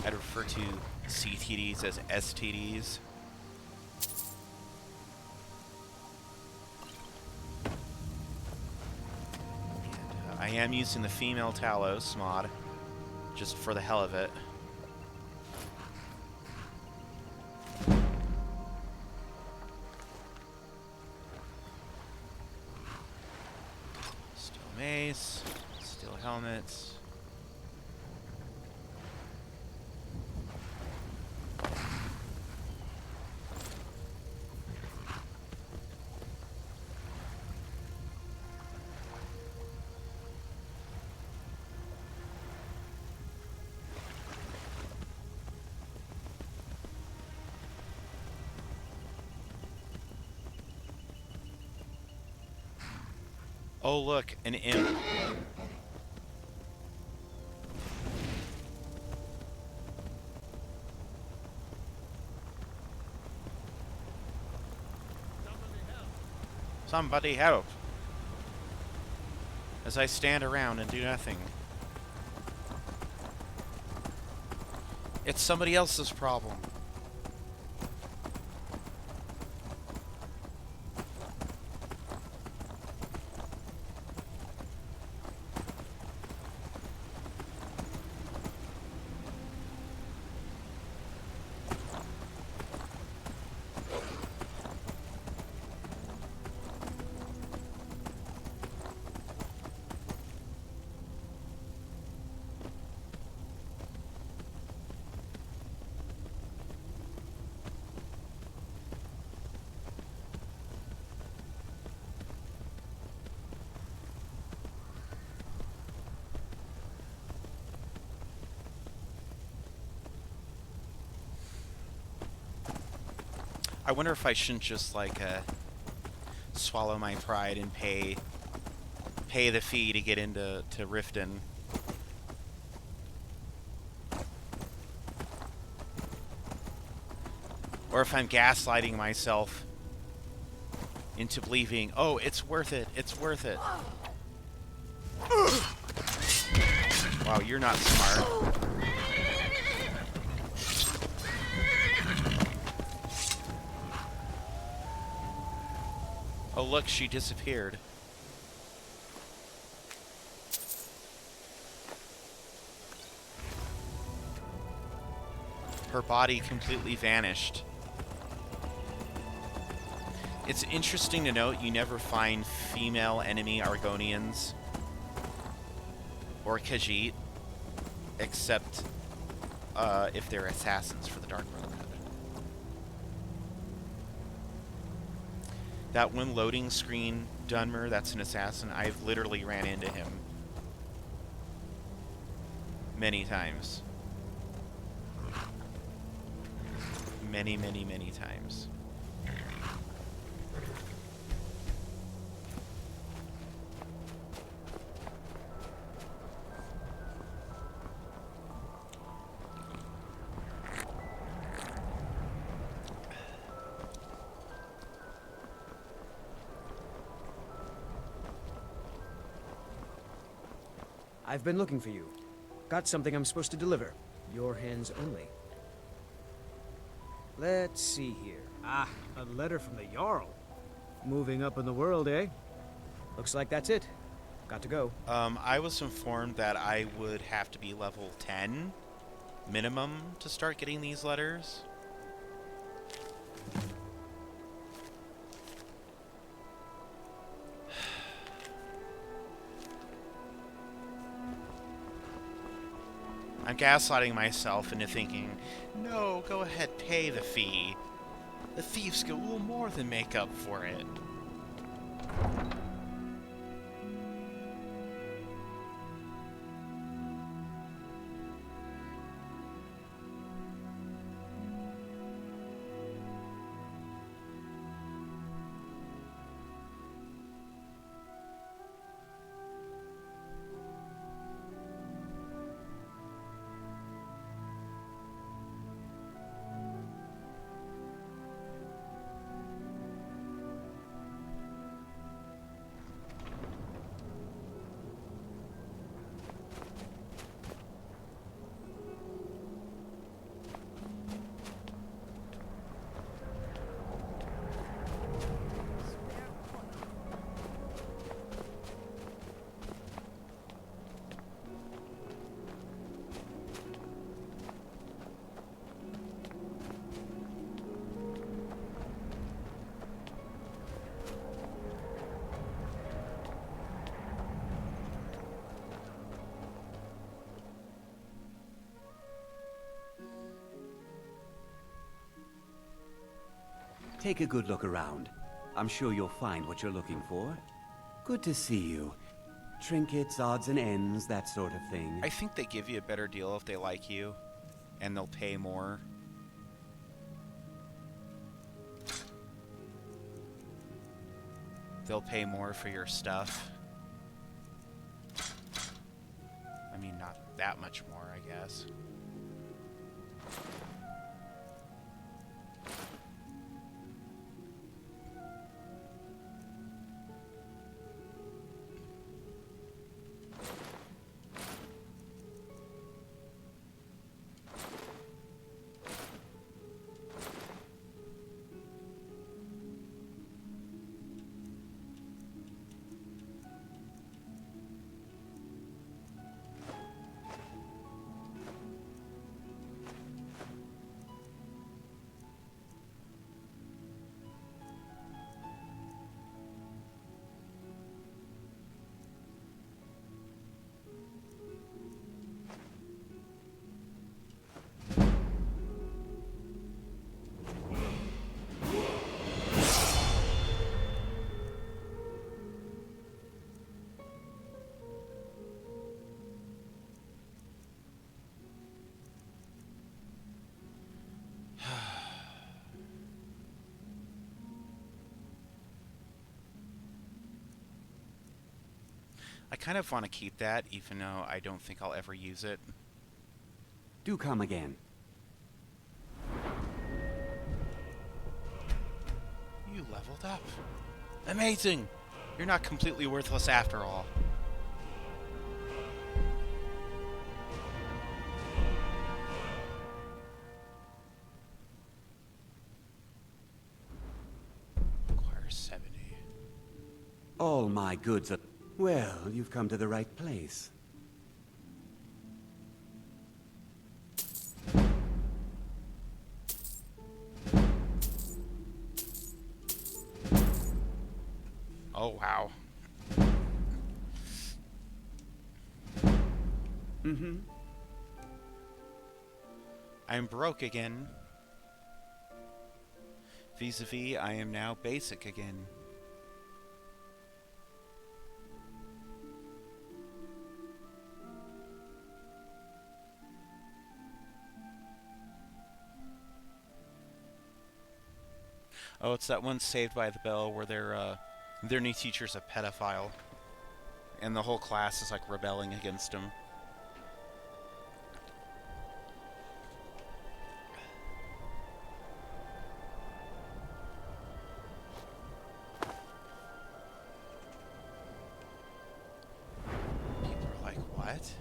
I'd refer to CTDs as STDs. And, I am using the female Talos mod, just for the hell of it. Steel mace, steel helmets. Oh look, an imp. Somebody help. As I stand around and do nothing. It's somebody else's problem. I wonder if I shouldn't just, like, swallow my pride and pay the fee to get into Riften. Or if I'm gaslighting myself into believing, oh, it's worth it, it's worth it. Wow, you're not smart. Oh look, she disappeared. Her body completely vanished. It's interesting to note you never find female enemy Argonians or Khajiit, except if they're assassins for the Dark Brotherhood. That one loading screen, Dunmer, that's an assassin. I've literally ran into him many times. Many, many, many times. I've been looking for you. Got something I'm supposed to deliver. Your hands only. Let's see here. Ah, a letter from the Jarl. Moving up in the world, eh? Looks like that's it. Got to go. I was informed that I would have to be level 10 minimum to start getting these letters. I'm gaslighting myself into thinking, no, go ahead, pay the fee. The Thieves Guild will more than make up for it. Take a good look around. I'm sure you'll find what you're looking for. Good to see you. Trinkets, odds and ends, that sort of thing. I think they give you a better deal if they like you, and they'll pay more. They'll pay more for your stuff. I mean, not that much more, I guess. I kind of want to keep that, even though I don't think I'll ever use it. Do come again. You leveled up. Amazing! You're not completely worthless after all. Requires 70. All my goods are... Well, you've come to the right place. Oh, wow. Mm-hmm. I'm broke again. Vis-a-vis, I am now basic again. Oh, it's that one Saved by the Bell where their new teacher's a pedophile. And the whole class is like rebelling against him. People are like, what?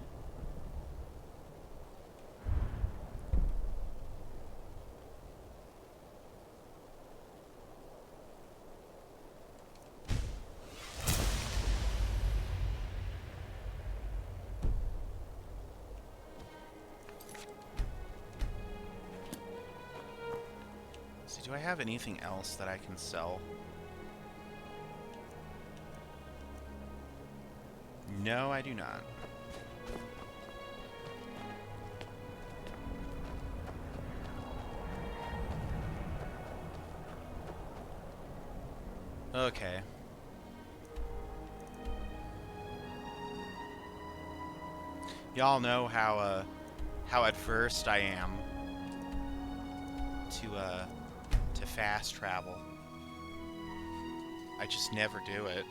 Do I have anything else that I can sell? No, I do not. Okay. Y'all know how adverse I am to fast travel. I just never do it.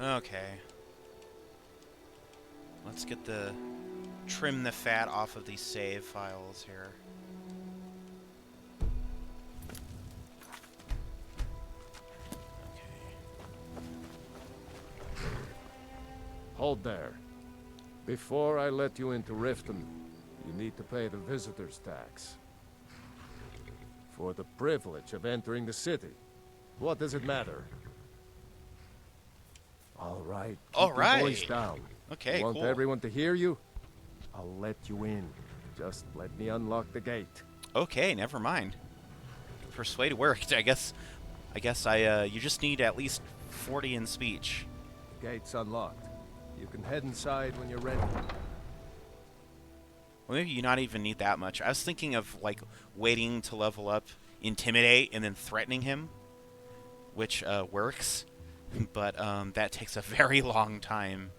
Okay. Let's get trim the fat off of these save files here. Hold there. Before I let you into Riften, you need to pay the visitor's tax. For the privilege of entering the city. What does it matter? All right. All Keep your voice right. down. Okay, You want cool. everyone to hear you? I'll let you in. Just let me unlock the gate. Okay, never mind. Persuade worked. I guess you just need at least 40 in speech. The gate's unlocked. You can head inside when you're ready. Well, maybe you not even need that much. I was thinking of like waiting to level up, intimidate, and then threatening him, which works, but that takes a very long time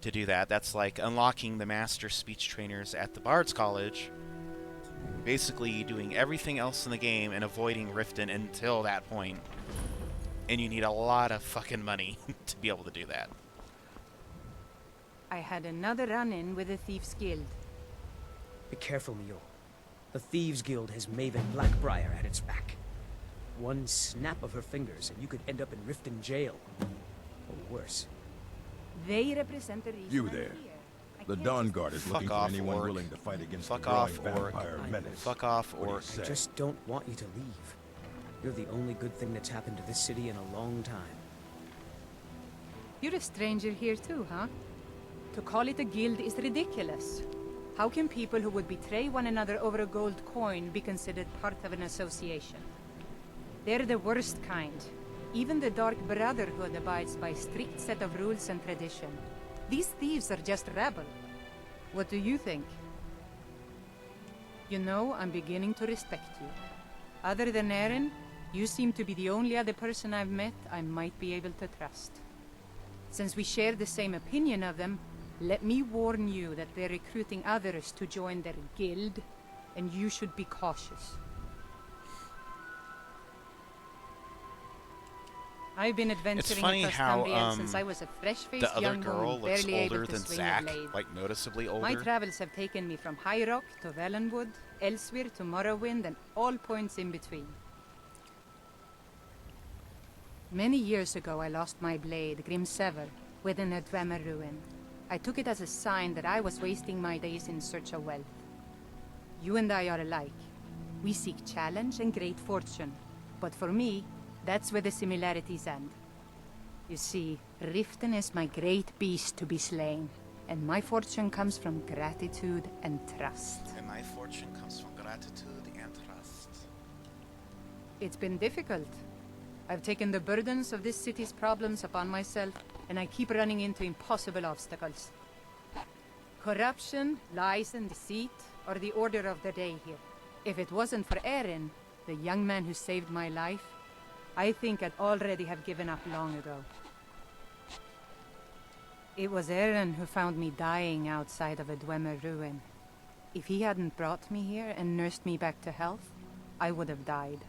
to do that. That's like unlocking the master speech trainers at the Bard's College, basically doing everything else in the game and avoiding Riften until that point. And you need a lot of fucking money to be able to do that. I had another run-in with the Thieves Guild. Be careful, Mio. The Thieves Guild has Maven Blackbriar at its back. One snap of her fingers and you could end up in Riften jail. Or worse. They represent the reason You I'm there. here. The Dawn Guard is looking for off, anyone orc. willing to fight against Fuck the growing off, orc. vampire menace. Fuck off, What do you orc. say? I just don't want you to leave. You're the only good thing that's happened to this city in a long time. You're a stranger here too, huh? To call it a guild is ridiculous. How can people who would betray one another over a gold coin be considered part of an association? They're the worst kind. Even the Dark Brotherhood abides by a strict set of rules and tradition. These thieves are just rabble. What do you think? You know, I'm beginning to respect you. Other than Eren, you seem to be the only other person I've met I might be able to trust. Since we share the same opinion of them, let me warn you that they're recruiting others to join their guild, and you should be cautious. I've been adventuring funny across how, Cambria since I was a fresh-faced The other young girl woman, looks barely able older to than swing Zack, a blade. like noticeably older. My travels have taken me from High Rock to Valenwood, elsewhere to Morrowind, and all points in between. Many years ago, I lost my blade, Grimsever, within a Dwemer ruin. I took it as a sign that I was wasting my days in search of wealth. You and I are alike. We seek challenge and great fortune. But for me, that's where the similarities end. You see, Riften is my great beast to be slain, and my fortune comes from gratitude and trust. And my fortune comes from gratitude and trust. It's been difficult. I've taken the burdens of this city's problems upon myself, and I keep running into impossible obstacles. Corruption, lies, and deceit are the order of the day here. If it wasn't for Eren, the young man who saved my life, I think I'd already have given up long ago. It was Eren who found me dying outside of a Dwemer ruin. If he hadn't brought me here and nursed me back to health, I would have died.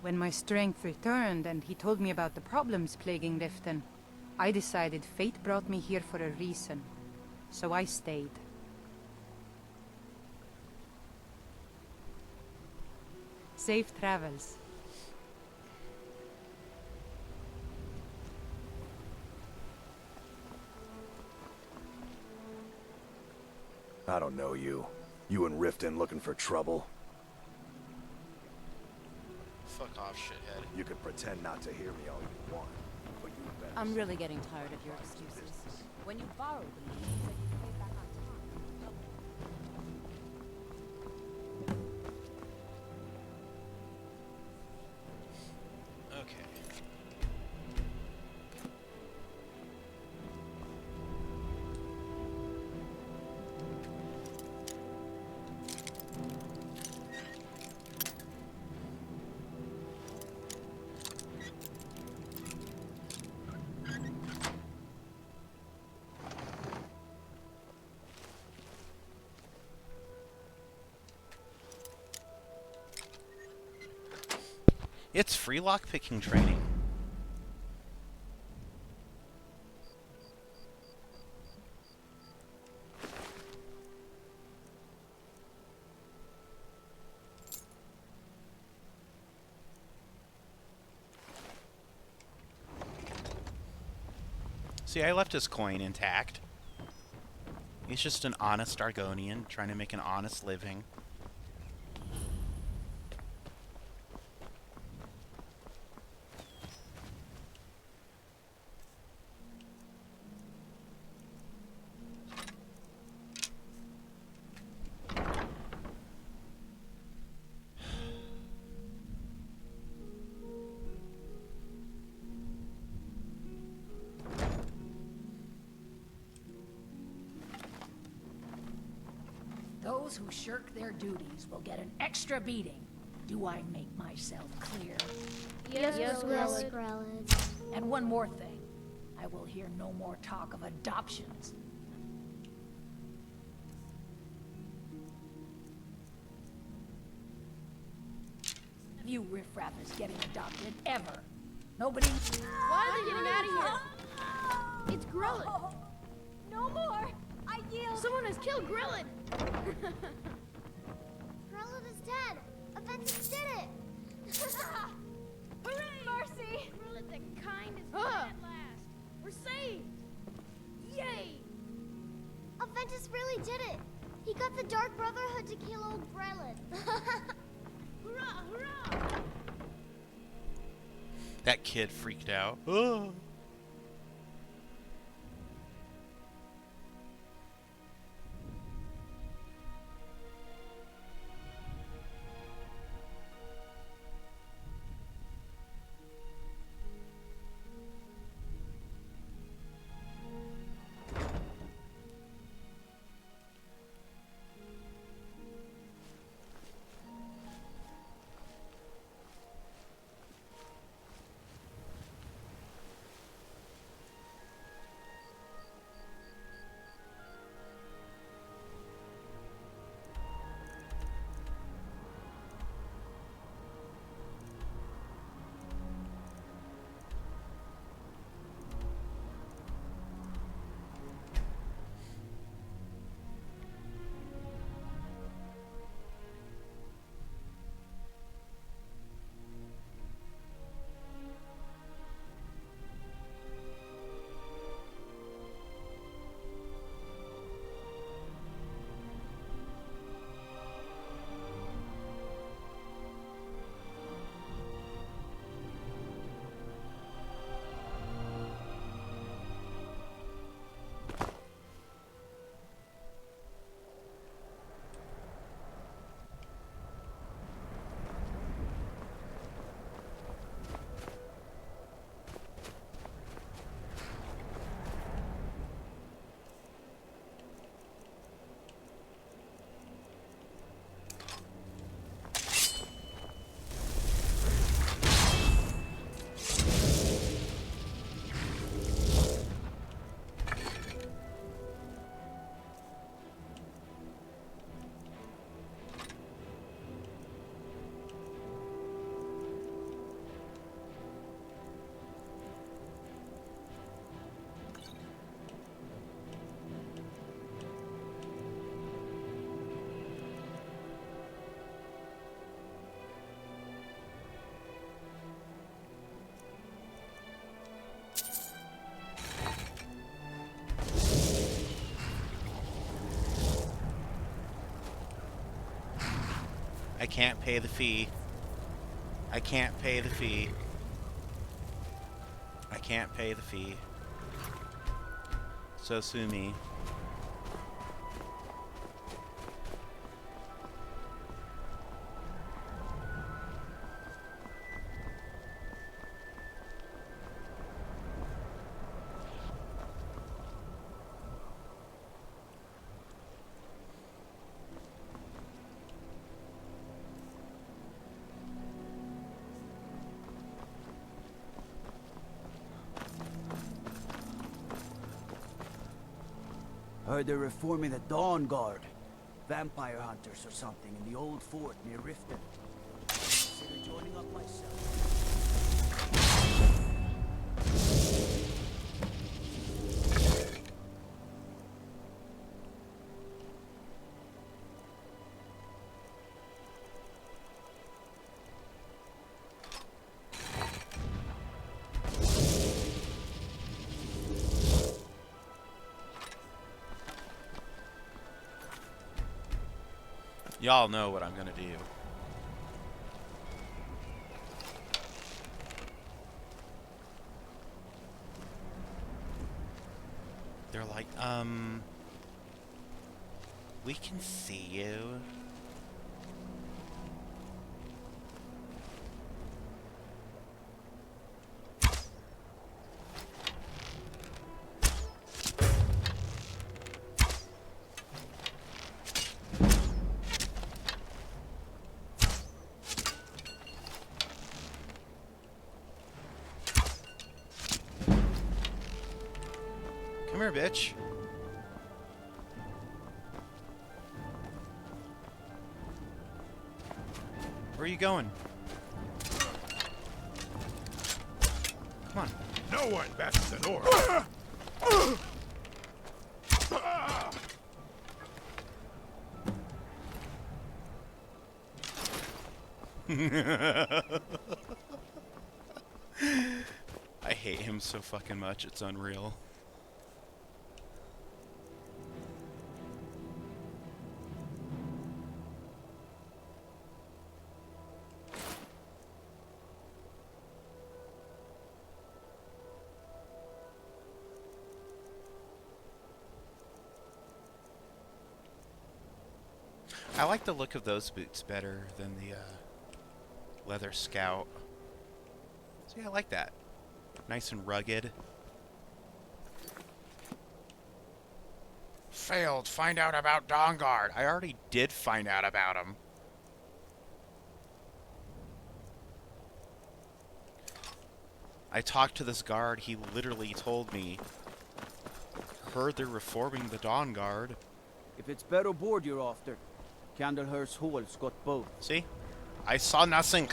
When my strength returned and he told me about the problems plaguing Riften, I decided fate brought me here for a reason, so I stayed. Safe travels. I don't know you. You and Riften looking for trouble? Fuck off, shithead. You can pretend not to hear me all you want, but you better. I'm really getting tired of your excuses. When you borrowed them, you said you'd pay back on Okay. It's free lockpicking training. See, I left his coin intact. He's just an honest Argonian trying to make an honest living. Those who shirk their duties will get an extra beating. Do I make myself clear? Yes, Grelid. And one more thing. I will hear no more talk of adoptions. None of you riffraff is getting adopted, ever. Nobody... Why are they getting out of here? It's Grelid. No more! I yield! Someone has killed Grelid! Grelid is dead! Aventus did it! Hooray! Mercy! Grelid the kind is dead at last. We're saved! Yay! Aventus really did it! He got the Dark Brotherhood to kill old Grelid. Hurrah! Hurrah! That kid freaked out. I can't pay the fee. I can't pay the fee. I can't pay the fee. So sue me. Heard they're reforming the Dawn Guard. Vampire hunters or something in the old fort near Riften. Consider joining up myself. Y'all know what I'm gonna do. They're like, we can see you. here, bitch. Where are you going? Come on. No one bats an orc. I hate him so fucking much, it's unreal. I like the look of those boots better than the leather scout. So yeah, I like that. Nice and rugged. Failed. Find out about Dawnguard. I already did find out about him. I talked to this guard. He literally told me, heard they're reforming the Dawnguard. If it's better board you're after, Candlehurst Hall's got both. See? I saw nothing.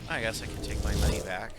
I guess I can take my money back.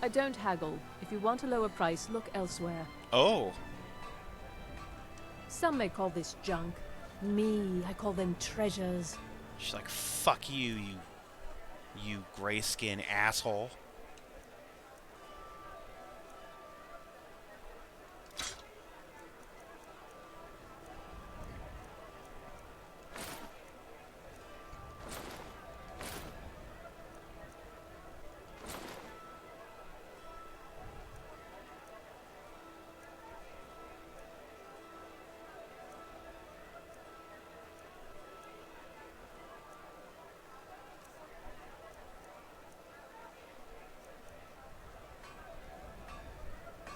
I don't haggle. If you want a lower price, look elsewhere. Oh. Some may call this junk. Me, I call them treasures. She's like, fuck you, you grayskin asshole.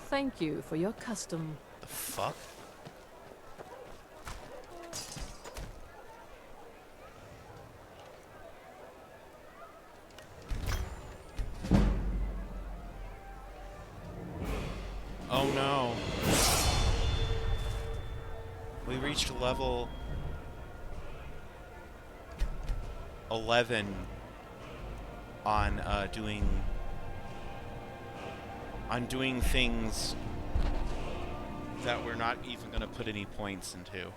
Thank you for your custom. The fuck? Oh no. We reached level 11 on doing things that we're not even going to put any points into.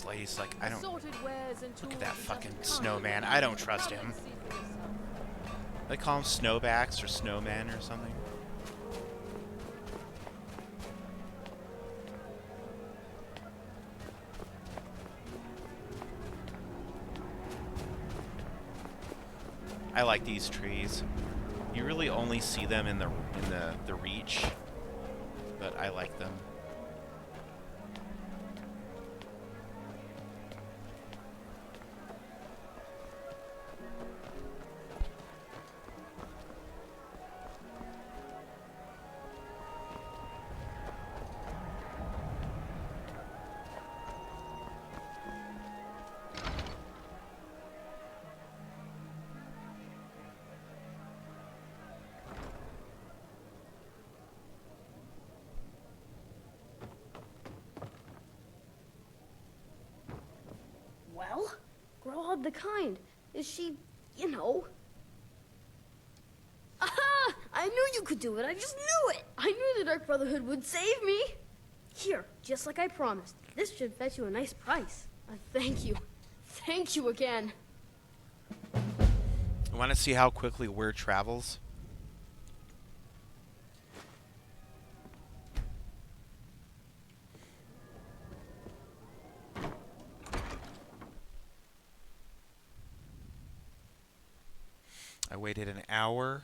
Slay's like, I don't... Assorted wares and Look tools at that and fucking just snowman. I don't trust him. They call him snowbacks or snowmen or something. I like these trees. You really only see them in the Reach, but I like them. Well, Growhub the Kind. Is she, you know... Aha! I knew you could do it. I just knew it. I knew the Dark Brotherhood would save me. Here, just like I promised. This should fetch you a nice price. Thank you. Thank you again. Want to see how quickly word travels? I waited an hour.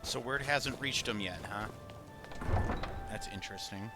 So word hasn't reached him yet, huh? That's interesting.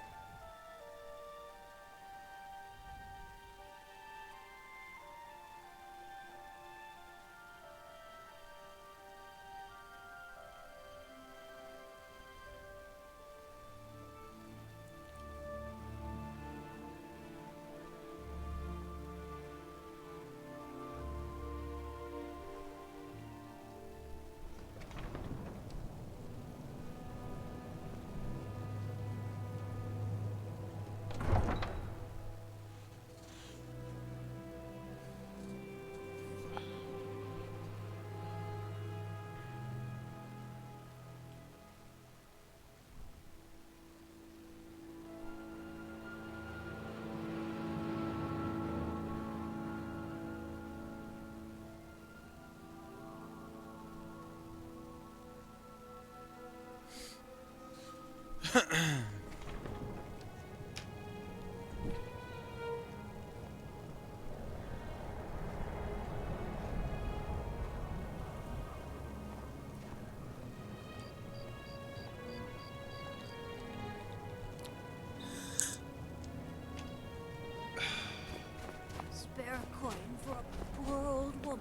Spare a coin for a poor old woman.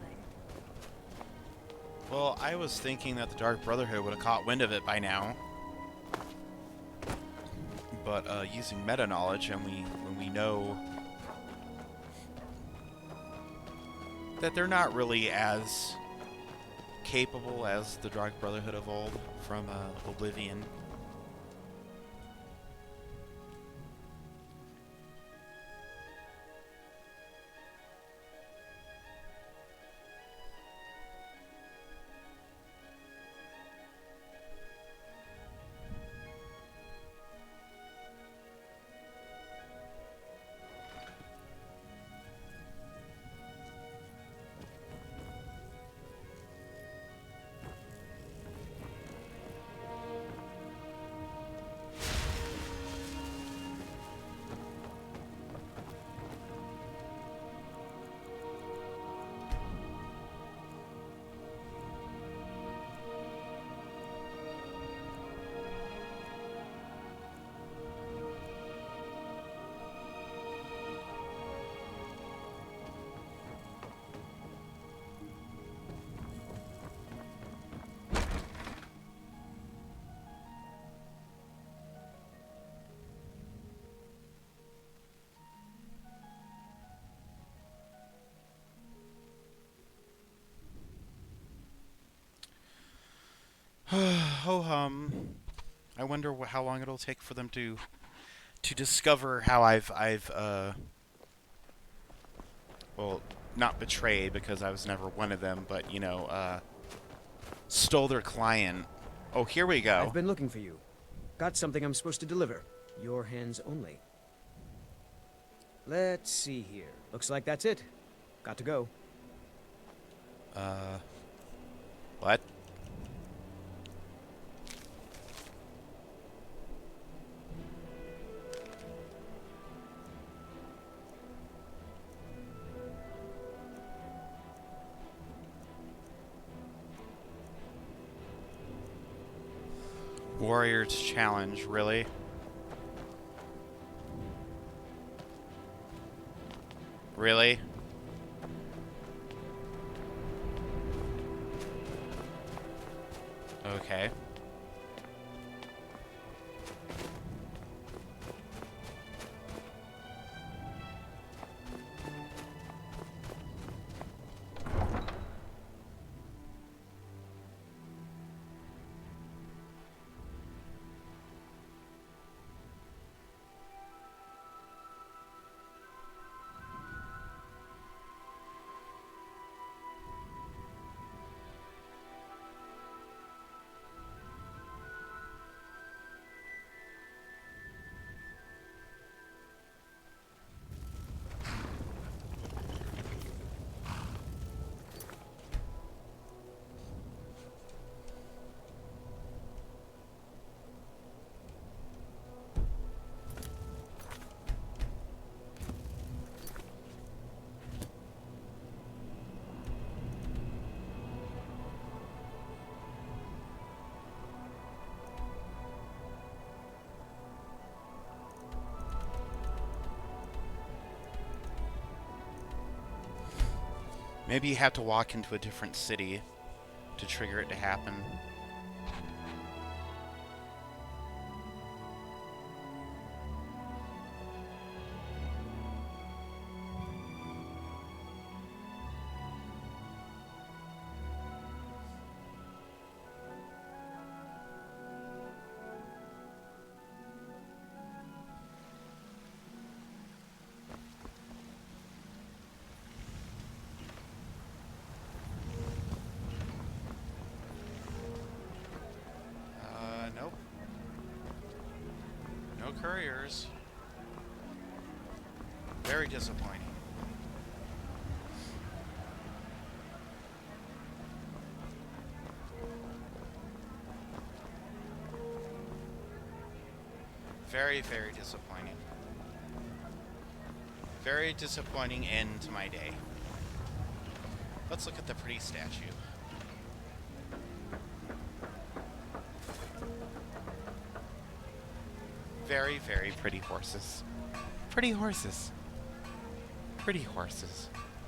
Well, I was thinking that the Dark Brotherhood would have caught wind of it by now. But using meta knowledge, and when we know that they're not really as capable as the Dark Brotherhood of old from Oblivion. ho-hum. I wonder how long it'll take for them to discover how I've well, not betrayed because I was never one of them, but you know, stole their client. Oh, here we go. I've been looking for you. Got something I'm supposed to deliver. Your hands only. Let's see here. Looks like that's it. Got to go. What? Warriors challenge, really? Really? Okay. Maybe you have to walk into a different city to trigger it to happen. Nope. No couriers. Very disappointing. Very, very disappointing. Very disappointing end to my day. Let's look at the pretty statue. Very, very pretty horses. Pretty horses. Pretty horses.